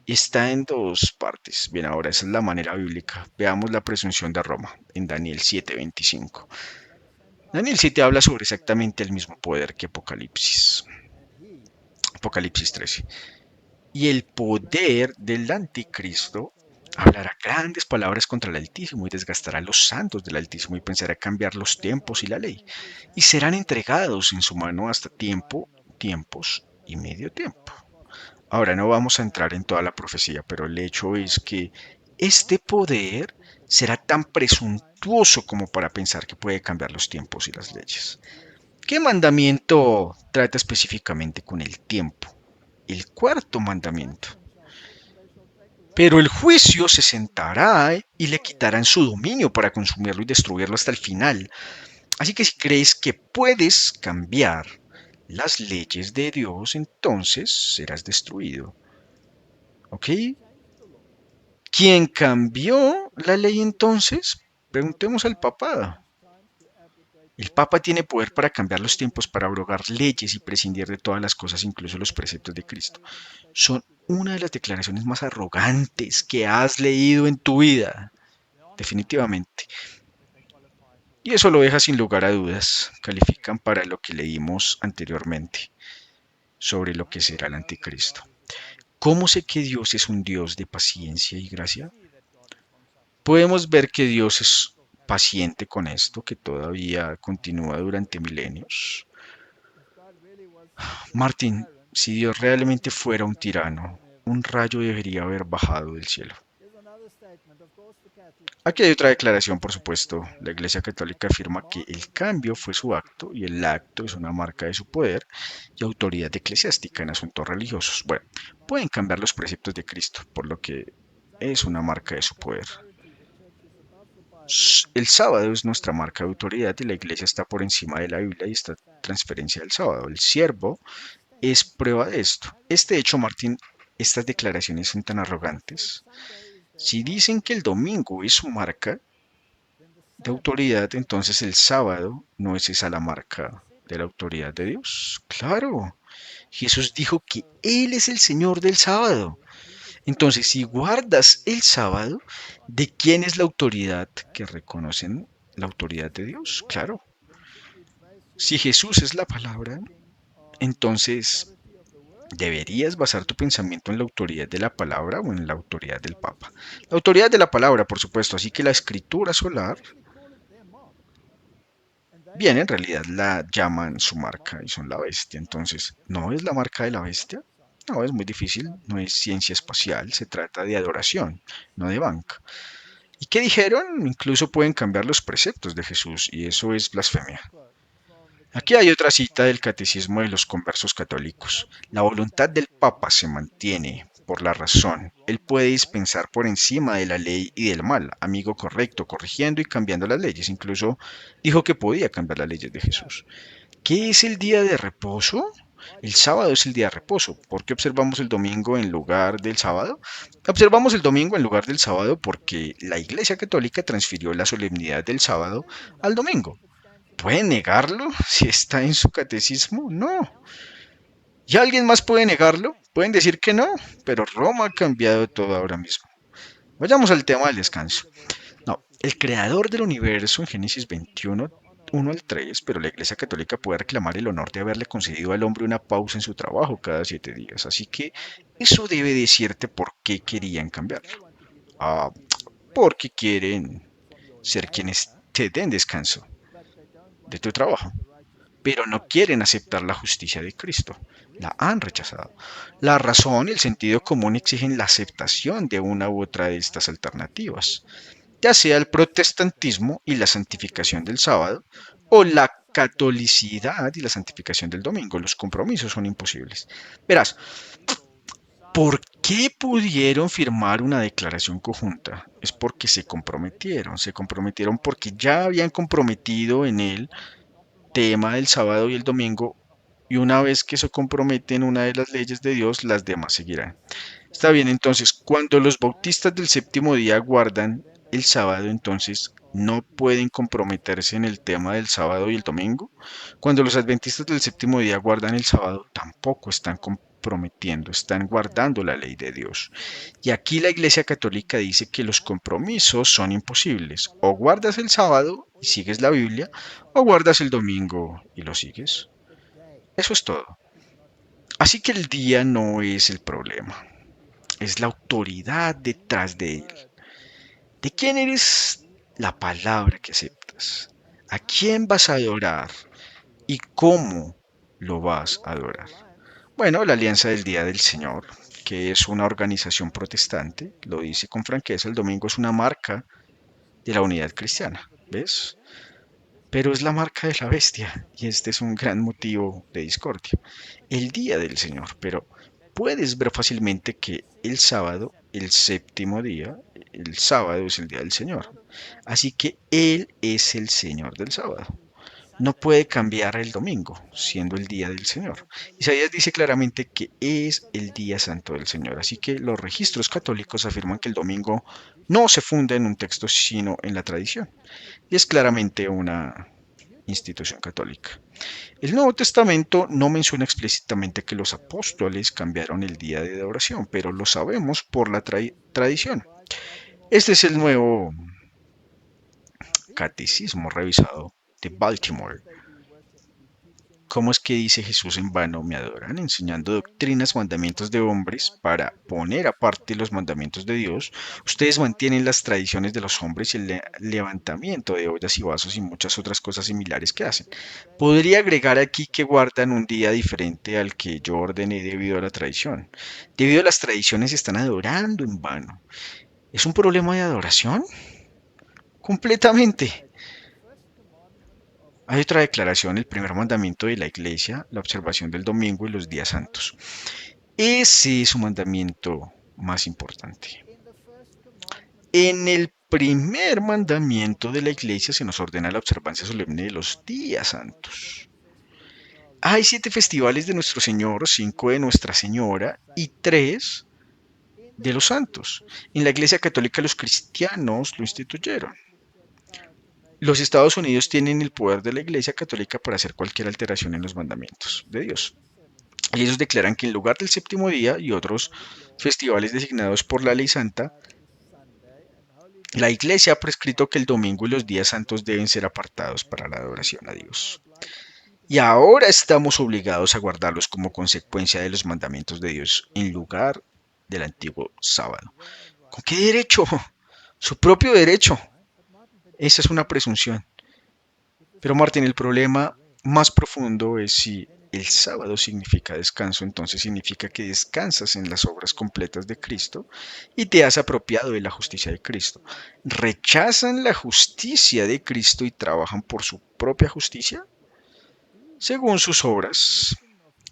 Está en dos partes. Bien, ahora esa es la manera bíblica. Veamos la presunción de Roma en Daniel 7:25. Daniel 7 habla sobre exactamente el mismo poder que Apocalipsis. Apocalipsis 13. Y el poder del anticristo hablará grandes palabras contra el Altísimo y desgastará a los santos del Altísimo y pensará cambiar los tiempos y la ley. Y serán entregados en su mano hasta tiempos y medio tiempo. Ahora no vamos a entrar en toda la profecía, pero el hecho es que este poder será tan presuntuoso como para pensar que puede cambiar los tiempos y las leyes. ¿Qué mandamiento trata específicamente con el tiempo? El cuarto mandamiento. Pero el juicio se sentará y le quitarán su dominio para consumirlo y destruirlo hasta el final. Así que si crees que puedes cambiar las leyes de Dios, entonces serás destruido. ¿Ok? ¿Quién cambió la ley entonces? Preguntemos al papado. El Papa tiene poder para cambiar los tiempos, para abrogar leyes y prescindir de todas las cosas, incluso los preceptos de Cristo. Son una de las declaraciones más arrogantes que has leído en tu vida, definitivamente. Y eso lo deja sin lugar a dudas. Califican para lo que leímos anteriormente sobre lo que será el anticristo. ¿Cómo sé que Dios es un Dios de paciencia y gracia? Podemos ver que Dios es paciente con esto, que todavía continúa durante milenios. Martín, si Dios realmente fuera un tirano, un rayo debería haber bajado del cielo. Aquí hay otra declaración, por supuesto. La Iglesia Católica afirma que el cambio fue su acto y el acto es una marca de su poder y autoridad eclesiástica en asuntos religiosos. Bueno, pueden cambiar los preceptos de Cristo, por lo que es una marca de su poder. El sábado es nuestra marca de autoridad y la Iglesia está por encima de la Biblia y esta transferencia del sábado. El siervo es prueba de esto. Este hecho, Martín, estas declaraciones son tan arrogantes. Si dicen que el domingo es su marca de autoridad, entonces el sábado no es esa la marca de la autoridad de Dios. Claro, Jesús dijo que Él es el Señor del sábado. Entonces, si guardas el sábado, ¿de quién es la autoridad que reconocen la autoridad de Dios? Claro, si Jesús es la palabra, entonces deberías basar tu pensamiento en la autoridad de la palabra o en la autoridad del Papa. La autoridad de la palabra, por supuesto, así que la escritura solar, bien, en realidad la llaman su marca y son la bestia. Entonces, ¿no es la marca de la bestia? No, es muy difícil, no es ciencia espacial, se trata de adoración, no de banca. ¿Y qué dijeron? Incluso pueden cambiar los preceptos de Jesús y eso es blasfemia. Aquí hay otra cita del Catecismo de los Conversos Católicos. La voluntad del Papa se mantiene por la razón. Él puede dispensar por encima de la ley y del mal, amigo correcto, corrigiendo y cambiando las leyes. Incluso dijo que podía cambiar las leyes de Jesús. ¿Qué es el día de reposo? El sábado es el día de reposo. ¿Por qué observamos el domingo en lugar del sábado? Observamos el domingo en lugar del sábado porque la Iglesia Católica transfirió la solemnidad del sábado al domingo. ¿Puede negarlo si está en su catecismo? No. ¿Y alguien más puede negarlo? Pueden decir que no, pero Roma ha cambiado todo ahora mismo. Vayamos al tema del descanso. No, el creador del universo en Génesis 21, 1 al 3, pero la Iglesia Católica puede reclamar el honor de haberle concedido al hombre una pausa en su trabajo cada 7 días. Así que eso debe decirte por qué querían cambiarlo. Ah, porque quieren ser quienes te den descanso de tu trabajo, pero no quieren aceptar la justicia de Cristo. La han rechazado. La razón y el sentido común exigen la aceptación de una u otra de estas alternativas, ya sea el protestantismo y la santificación del sábado, o la catolicidad y la santificación del domingo. Los compromisos son imposibles. Verás, ¿por qué pudieron firmar una declaración conjunta? Es porque se comprometieron porque ya habían comprometido en él tema del sábado y el domingo, y una vez que se comprometen una de las leyes de Dios, las demás seguirán. Está bien, entonces, cuando los bautistas del séptimo día guardan el sábado, entonces no pueden comprometerse en el tema del sábado y el domingo. Cuando los adventistas del séptimo día guardan el sábado, tampoco están comprometiendo, están guardando la ley de Dios. Y aquí la Iglesia Católica dice que los compromisos son imposibles. O guardas el sábado y sigues la Biblia, o guardas el domingo y lo sigues. Eso es todo. Así que el día no es el problema, es la autoridad detrás de él. ¿De quién eres la palabra que aceptas? ¿A quién vas a adorar? ¿Y cómo lo vas a adorar? Bueno, la Alianza del Día del Señor, que es una organización protestante, lo dice con franqueza, el domingo es una marca de la unidad cristiana, ¿ves? Pero es la marca de la bestia y este es un gran motivo de discordia. El día del Señor, pero puedes ver fácilmente que el sábado, el séptimo día, el sábado es el día del Señor. Así que Él es el Señor del sábado. No puede cambiar el domingo, siendo el día del Señor. Isaías dice claramente que es el día santo del Señor, así que los registros católicos afirman que el domingo no se funda en un texto, sino en la tradición. Y es claramente una institución católica. El Nuevo Testamento no menciona explícitamente que los apóstoles cambiaron el día de adoración, pero lo sabemos por la tradición. Este es el nuevo catecismo revisado de Baltimore. ¿Cómo es que dice Jesús en vano me adoran? Enseñando doctrinas, mandamientos de hombres para poner aparte los mandamientos de Dios. Ustedes mantienen las tradiciones de los hombres y el levantamiento de ollas y vasos y muchas otras cosas similares que hacen. Podría agregar aquí que guardan un día diferente al que yo ordené debido a la tradición. Debido a las tradiciones están adorando en vano. ¿Es un problema de adoración? Completamente. Hay otra declaración, el primer mandamiento de la iglesia, la observación del domingo y los días santos. Ese es su mandamiento más importante. En el primer mandamiento de la iglesia se nos ordena la observancia solemne de los días santos. Hay 7 festivales de nuestro Señor, 5 de Nuestra Señora y 3 de los santos. En la Iglesia Católica los cristianos lo instituyeron. Los Estados Unidos tienen el poder de la Iglesia Católica para hacer cualquier alteración en los mandamientos de Dios. Y ellos declaran que en lugar del séptimo día y otros festivales designados por la ley santa, la Iglesia ha prescrito que el domingo y los días santos deben ser apartados para la adoración a Dios. Y ahora estamos obligados a guardarlos como consecuencia de los mandamientos de Dios en lugar del antiguo sábado. ¿Con qué derecho? Su propio derecho. Esa es una presunción. Pero Martín, el problema más profundo es si el sábado significa descanso, entonces significa que descansas en las obras completas de Cristo y te has apropiado de la justicia de Cristo. ¿Rechazan la justicia de Cristo y trabajan por su propia justicia? Según sus obras,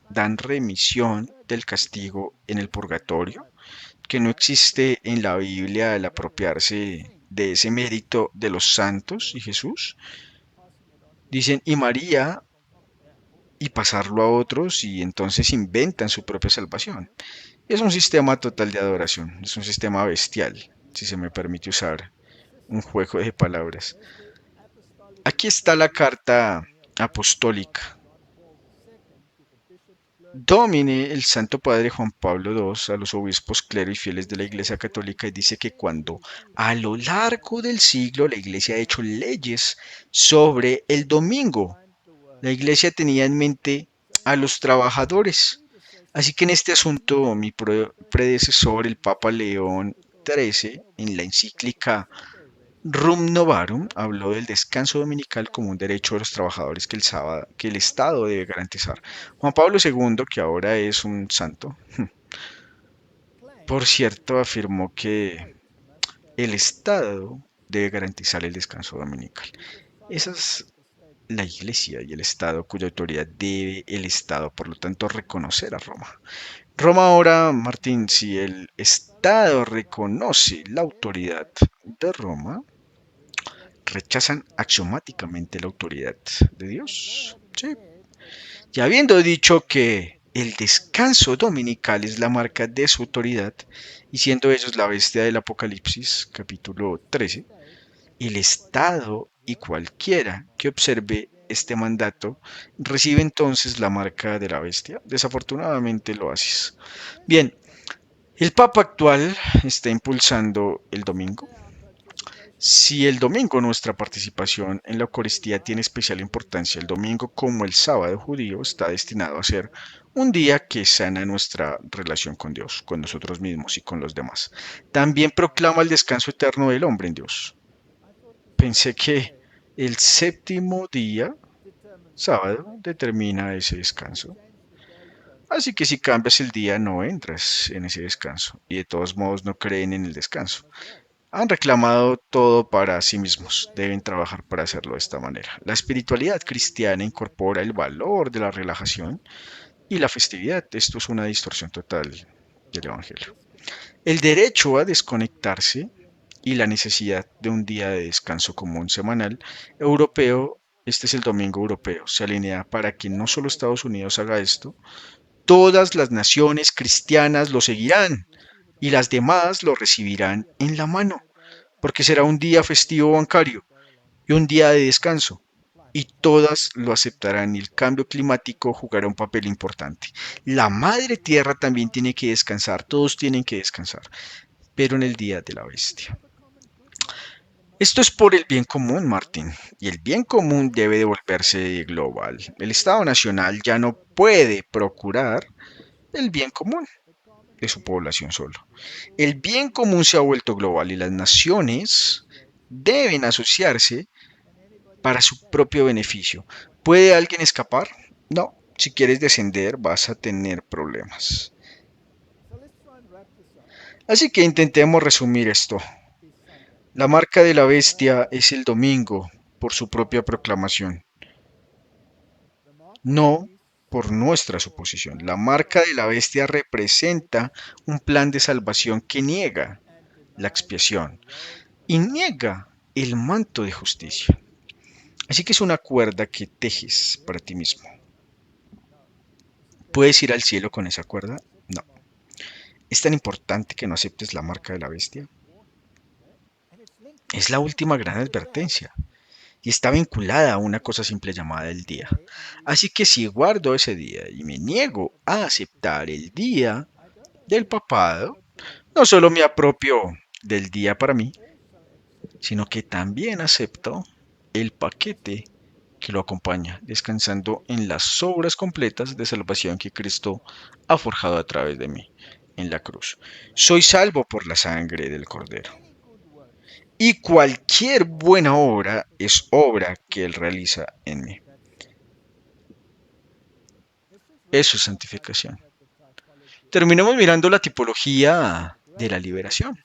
dan remisión del castigo en el purgatorio, que no existe en la Biblia al apropiarse de ese mérito de los santos y Jesús. Dicen, y María, y pasarlo a otros, y entonces inventan su propia salvación. Es un sistema total de adoración, es un sistema bestial, si se me permite usar un juego de palabras. Aquí está la carta apostólica. Domine el Santo Padre Juan Pablo II a los obispos, clero y fieles de la Iglesia Católica y dice que cuando a lo largo del siglo la Iglesia ha hecho leyes sobre el domingo, la Iglesia tenía en mente a los trabajadores. Así que en este asunto mi predecesor, el Papa León XIII, en la encíclica Rum Novarum, habló del descanso dominical como un derecho de los trabajadores que que el Estado debe garantizar. Juan Pablo II, que ahora es un santo, por cierto, afirmó que el Estado debe garantizar el descanso dominical. Esa es la Iglesia y el Estado cuya autoridad debe el Estado, por lo tanto, reconocer a Roma. Roma ahora, Martín, si el Estado reconoce la autoridad de Roma, rechazan axiomáticamente la autoridad de Dios. Sí. Y habiendo dicho que el descanso dominical es la marca de su autoridad, y siendo ellos la bestia del Apocalipsis, capítulo 13, el Estado y cualquiera que observe este mandato recibe entonces la marca de la bestia. Desafortunadamente lo haces. Bien, el Papa actual está impulsando el domingo. Si el domingo nuestra participación en la Eucaristía tiene especial importancia, el domingo como el sábado judío está destinado a ser un día que sana nuestra relación con Dios, con nosotros mismos y con los demás. También proclama el descanso eterno del hombre en Dios. Pensé que el séptimo día, sábado, determina ese descanso. Así que si cambias el día no entras en ese descanso y de todos modos no creen en el descanso. Han reclamado todo para sí mismos, deben trabajar para hacerlo de esta manera. La espiritualidad cristiana incorpora el valor de la relajación y la festividad. Esto es una distorsión total del Evangelio. El derecho a desconectarse y la necesidad de un día de descanso común semanal europeo, este es el domingo europeo, se alinea para que no solo Estados Unidos haga esto, todas las naciones cristianas lo seguirán y las demás lo recibirán en la mano, porque será un día festivo bancario y un día de descanso, y todas lo aceptarán y el cambio climático jugará un papel importante. La madre tierra también tiene que descansar, todos tienen que descansar, pero en el día de la bestia. Esto es por el bien común, Martín, y el bien común debe devolverse global. El Estado Nacional ya no puede procurar el bien común de su población solo. El bien común se ha vuelto global y las naciones deben asociarse para su propio beneficio. ¿Puede alguien escapar? No. Si quieres descender vas a tener problemas. Así que intentemos resumir esto. La marca de la bestia es el domingo por su propia proclamación, no por nuestra suposición. La marca de la bestia representa un plan de salvación que niega la expiación y niega el manto de justicia. Así que es una cuerda que tejes para ti mismo. ¿Puedes ir al cielo con esa cuerda? No. ¿Es tan importante que no aceptes la marca de la bestia? Es la última gran advertencia y está vinculada a una cosa simple llamada el día. Así que si guardo ese día y me niego a aceptar el día del papado, no solo me apropio del día para mí, sino que también acepto el paquete que lo acompaña, descansando en las obras completas de salvación que Cristo ha forjado a través de mí en la cruz. Soy salvo por la sangre del Cordero. Y cualquier buena obra es obra que Él realiza en mí. Eso es santificación. Terminemos mirando la tipología de la liberación.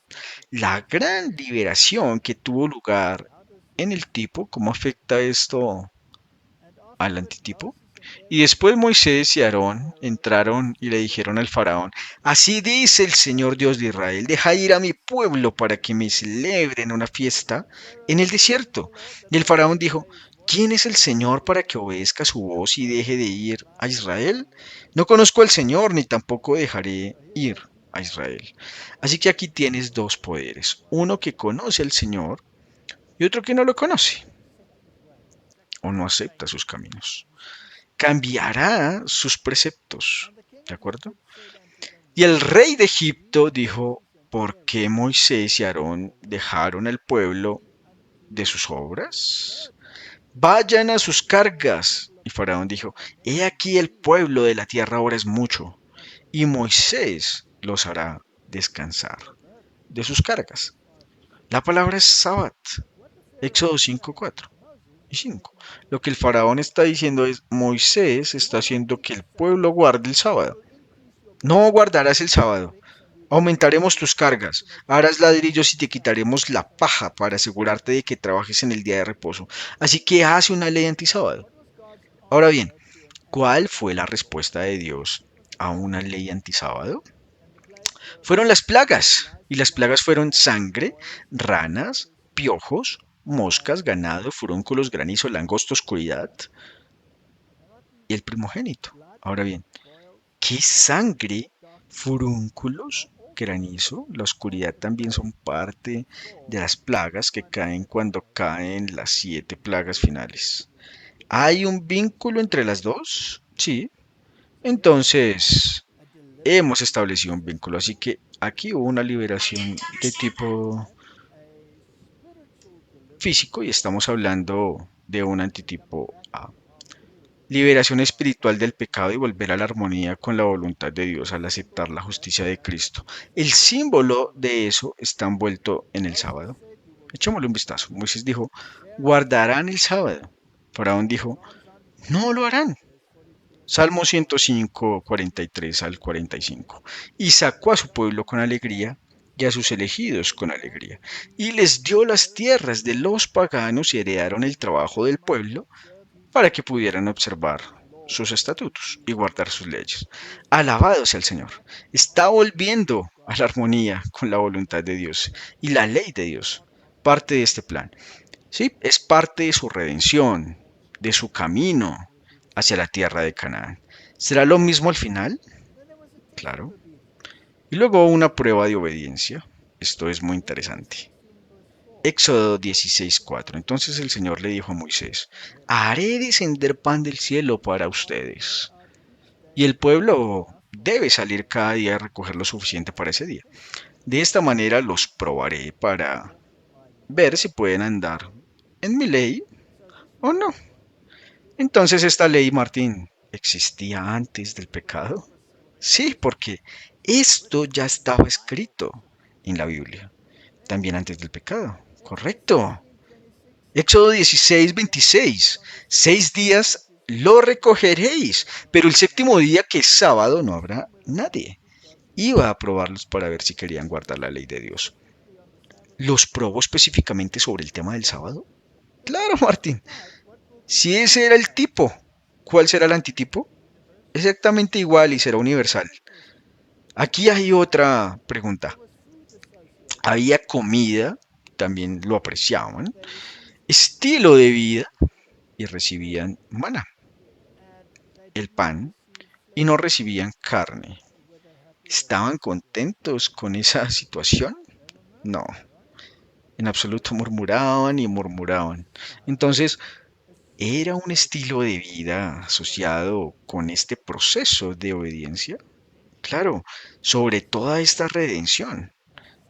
La gran liberación que tuvo lugar en el tipo, ¿cómo afecta esto al antitipo? Y después Moisés y Aarón entraron y le dijeron al faraón, así dice el Señor Dios de Israel, deja ir a mi pueblo para que me celebren una fiesta en el desierto. Y el faraón dijo, ¿quién es el Señor para que obedezca su voz y deje de ir a Israel? No conozco al Señor ni tampoco dejaré ir a Israel. Así que aquí tienes dos poderes, uno que conoce al Señor y otro que no lo conoce o no acepta sus caminos. Cambiará sus preceptos. ¿De acuerdo? Y el rey de Egipto dijo, ¿por qué Moisés y Aarón dejaron al pueblo de sus obras? Vayan a sus cargas. Y Faraón dijo, he aquí el pueblo de la tierra ahora es mucho, y Moisés los hará descansar de sus cargas. La palabra es Sabbat, Éxodo 5:4 y 5. Lo que el faraón está diciendo es, Moisés está haciendo que el pueblo guarde el sábado. No guardarás el sábado. Aumentaremos tus cargas, harás ladrillos y te quitaremos la paja para asegurarte de que trabajes en el día de reposo. Así que hace una ley antisábado. Ahora bien, ¿cuál fue la respuesta de Dios a una ley antisábado? Fueron las plagas. Y las plagas fueron sangre, ranas, piojos, moscas, ganado, furúnculos, granizo, langosta, oscuridad y el primogénito. Ahora bien, ¿qué sangre, furúnculos, granizo? La oscuridad también son parte de las plagas que caen cuando caen las 7 plagas finales. ¿Hay un vínculo entre las dos? Sí. Entonces, hemos establecido un vínculo, así que aquí hubo una liberación de tipo físico y estamos hablando de un antitipo A. Liberación espiritual del pecado y volver a la armonía con la voluntad de Dios al aceptar la justicia de Cristo. El símbolo de eso está envuelto en el sábado. Echémosle un vistazo. Moisés dijo, guardarán el sábado. Faraón dijo, no lo harán. Salmo 105, 43 al 45. Y sacó a su pueblo con alegría y a sus elegidos con alegría. Y les dio las tierras de los paganos y heredaron el trabajo del pueblo para que pudieran observar sus estatutos y guardar sus leyes. Alabado sea el Señor. Está volviendo a la armonía con la voluntad de Dios y la ley de Dios. Parte de este plan. Sí, es parte de su redención, de su camino hacia la tierra de Canaán. ¿Será lo mismo al final? Claro. Y luego una prueba de obediencia. Esto es muy interesante. Éxodo 16:4. Entonces el Señor le dijo a Moisés, haré descender pan del cielo para ustedes. Y el pueblo debe salir cada día a recoger lo suficiente para ese día. De esta manera los probaré para ver si pueden andar en mi ley o no. Entonces esta ley, Martín, ¿existía antes del pecado? Sí, porque esto ya estaba escrito en la Biblia, también antes del pecado. Correcto. Éxodo 16:26. 6 días lo recogeréis, pero el séptimo día, que es sábado, no habrá nadie. Iba a probarlos para ver si querían guardar la ley de Dios. ¿Los probó específicamente sobre el tema del sábado? Claro, Martín. Si ese era el tipo, ¿cuál será el antitipo? Exactamente igual y será universal. Aquí hay otra pregunta. Había comida, también lo apreciaban, estilo de vida y recibían maná, el pan, y no recibían carne. ¿Estaban contentos con esa situación? No, en absoluto murmuraban y murmuraban. Entonces, ¿era un estilo de vida asociado con este proceso de obediencia? Claro, sobre toda esta redención.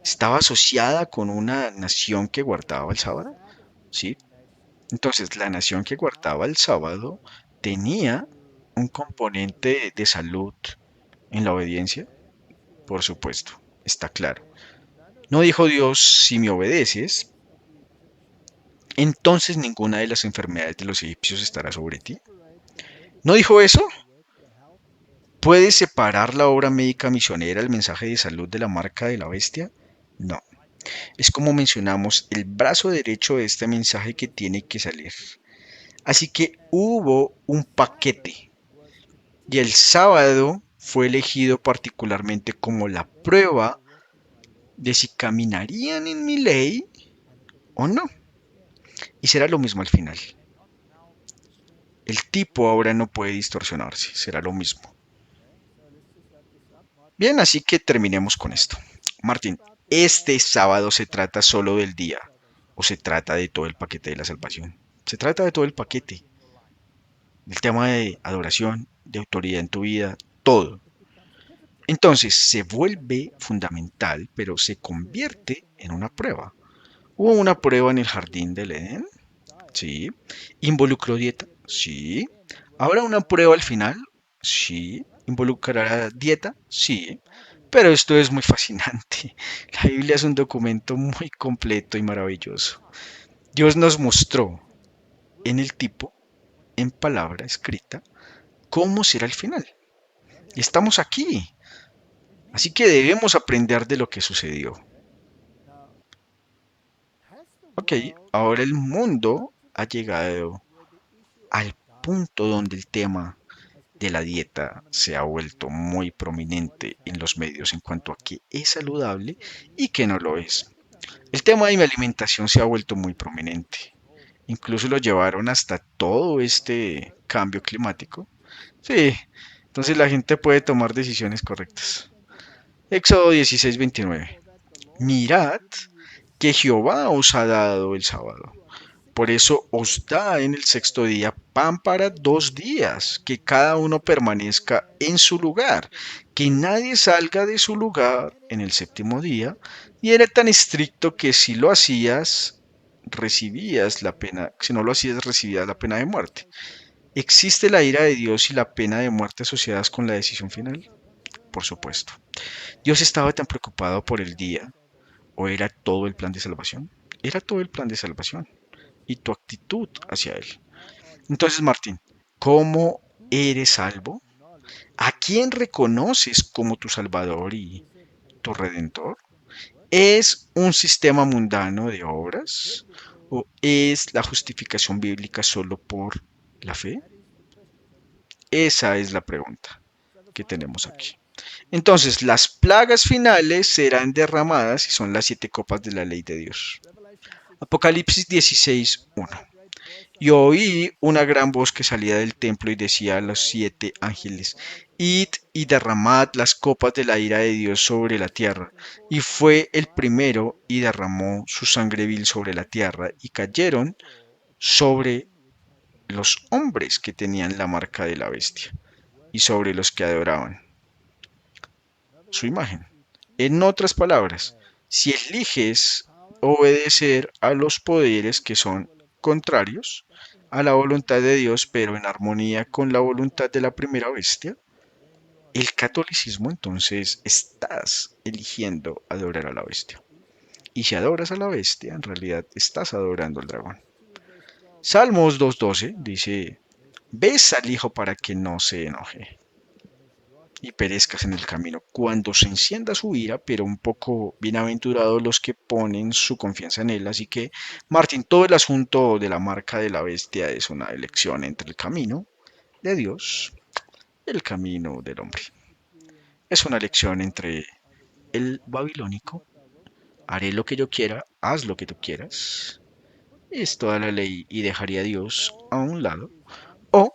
¿Estaba asociada con una nación que guardaba el sábado? Sí. Entonces, la nación que guardaba el sábado tenía un componente de salud en la obediencia. Por supuesto, está claro. No dijo Dios, si me obedeces, entonces ninguna de las enfermedades de los egipcios estará sobre ti. ¿No dijo eso? ¿Puede separar la obra médica misionera el mensaje de salud de la marca de la bestia? No. Es como mencionamos el brazo derecho de este mensaje que tiene que salir. Así que hubo un paquete y el sábado fue elegido particularmente como la prueba de si caminarían en mi ley o no. Y será lo mismo al final. El tipo ahora no puede distorsionarse, será lo mismo. Bien, así que terminemos con esto. Martín, ¿este sábado se trata solo del día o se trata de todo el paquete de la salvación? Se trata de todo el paquete, del tema de adoración, de autoridad en tu vida, todo. Entonces se vuelve fundamental, pero se convierte en una prueba. ¿Hubo una prueba en el jardín del Edén? Sí. ¿Involucró dieta? Sí. ¿Habrá una prueba al final? Sí. ¿Involucrará dieta? Sí. Pero esto es muy fascinante. La Biblia es un documento muy completo y maravilloso. Dios nos mostró en el tipo, en palabra escrita, cómo será el final. Y estamos aquí. Así que debemos aprender de lo que sucedió. Ok, ahora el mundo ha llegado al punto donde el tema de la dieta se ha vuelto muy prominente en los medios en cuanto a que es saludable y que no lo es. El tema de mi alimentación se ha vuelto muy prominente. Incluso lo llevaron hasta todo este cambio climático. Sí, entonces la gente puede tomar decisiones correctas. Éxodo 16:29. Mirad que Jehová os ha dado el sábado. Por eso os da en el sexto día pan para 2 días, que cada uno permanezca en su lugar, que nadie salga de su lugar en el séptimo día. Y era tan estricto que si lo hacías, recibías la pena, si no lo hacías, recibías la pena de muerte. ¿Existe la ira de Dios y la pena de muerte asociadas con la decisión final? Por supuesto. Dios estaba tan preocupado por el día, o era todo el plan de salvación. Era todo el plan de salvación y tu actitud hacia él. Entonces, Martín, ¿cómo eres salvo? ¿A quién reconoces como tu Salvador y tu Redentor? ¿Es un sistema mundano de obras o es la justificación bíblica solo por la fe? Esa es la pregunta que tenemos aquí. Entonces, las plagas finales serán derramadas y son las 7 copas de la ley de Dios. Apocalipsis 16:1. Y oí una gran voz que salía del templo y decía a los 7 ángeles, id y derramad las copas de la ira de Dios sobre la tierra. Y fue el primero y derramó su sangre vil sobre la tierra y cayeron sobre los hombres que tenían la marca de la bestia y sobre los que adoraban su imagen. En otras palabras, si eliges obedecer a los poderes que son contrarios a la voluntad de Dios, pero en armonía con la voluntad de la primera bestia, el catolicismo entonces estás eligiendo adorar a la bestia. Y si adoras a la bestia, en realidad estás adorando al dragón. Salmos 2:12 dice, ves al hijo para que no se enoje y perezcas en el camino, cuando se encienda su ira, pero un poco bienaventurados los que ponen su confianza en él. Así que, Martín, todo el asunto de la marca de la bestia es una elección entre el camino de Dios y el camino del hombre. Es una elección entre el babilónico, haré lo que yo quiera, haz lo que tú quieras, es toda la ley y dejaría a Dios a un lado, o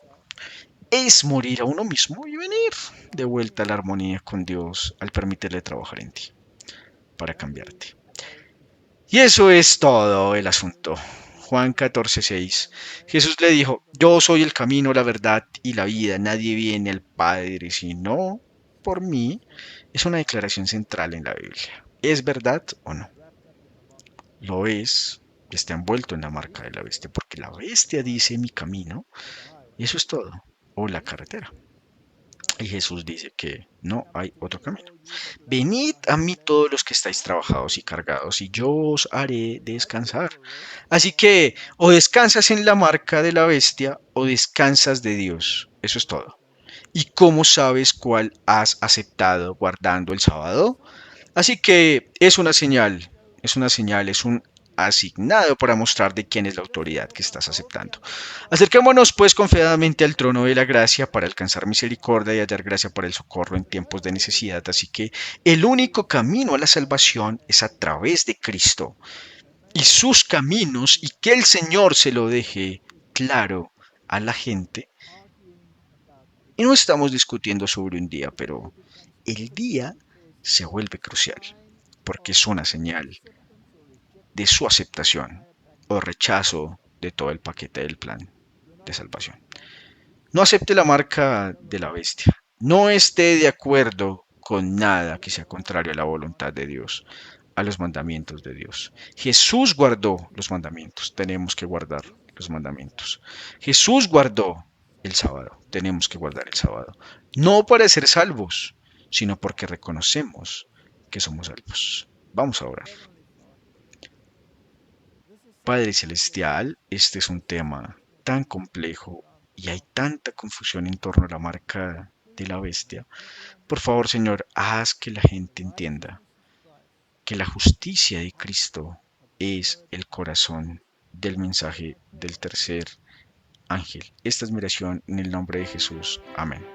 es morir a uno mismo y venir de vuelta a la armonía con Dios al permitirle trabajar en ti para cambiarte. Y eso es todo el asunto. Juan 14:6. Jesús le dijo, yo soy el camino, la verdad y la vida. Nadie viene al Padre sino por mí. Es una declaración central en la Biblia. ¿Es verdad o no? Lo es. Está envuelto en la marca de la bestia, porque la bestia dice mi camino. Y eso es todo. O la carretera. Y Jesús dice que no hay otro camino. Venid a mí todos los que estáis trabajados y cargados, y yo os haré descansar. Así que o descansas en la marca de la bestia o descansas de Dios. Eso es todo. ¿Y cómo sabes cuál has aceptado guardando el sábado? Así que es una señal, es un asignado para mostrar de quién es la autoridad que estás aceptando. Acerquémonos pues confiadamente al trono de la gracia para alcanzar misericordia y hallar gracia para el socorro en tiempos de necesidad. Así que el único camino a la salvación es a través de Cristo y sus caminos, y que el Señor se lo deje claro a la gente. Y no estamos discutiendo sobre un día, pero el día se vuelve crucial porque es una señal de su aceptación o rechazo de todo el paquete del plan de salvación. No acepte la marca de la bestia. No esté de acuerdo con nada que sea contrario a la voluntad de Dios, a los mandamientos de Dios. Jesús guardó los mandamientos. Tenemos que guardar los mandamientos. Jesús guardó el sábado. Tenemos que guardar el sábado. No para ser salvos, sino porque reconocemos que somos salvos. Vamos a orar. Padre Celestial, este es un tema tan complejo y hay tanta confusión en torno a la marca de la bestia. Por favor, Señor, haz que la gente entienda que la justicia de Cristo es el corazón del mensaje del tercer ángel. Esta es mi oración en el nombre de Jesús. Amén.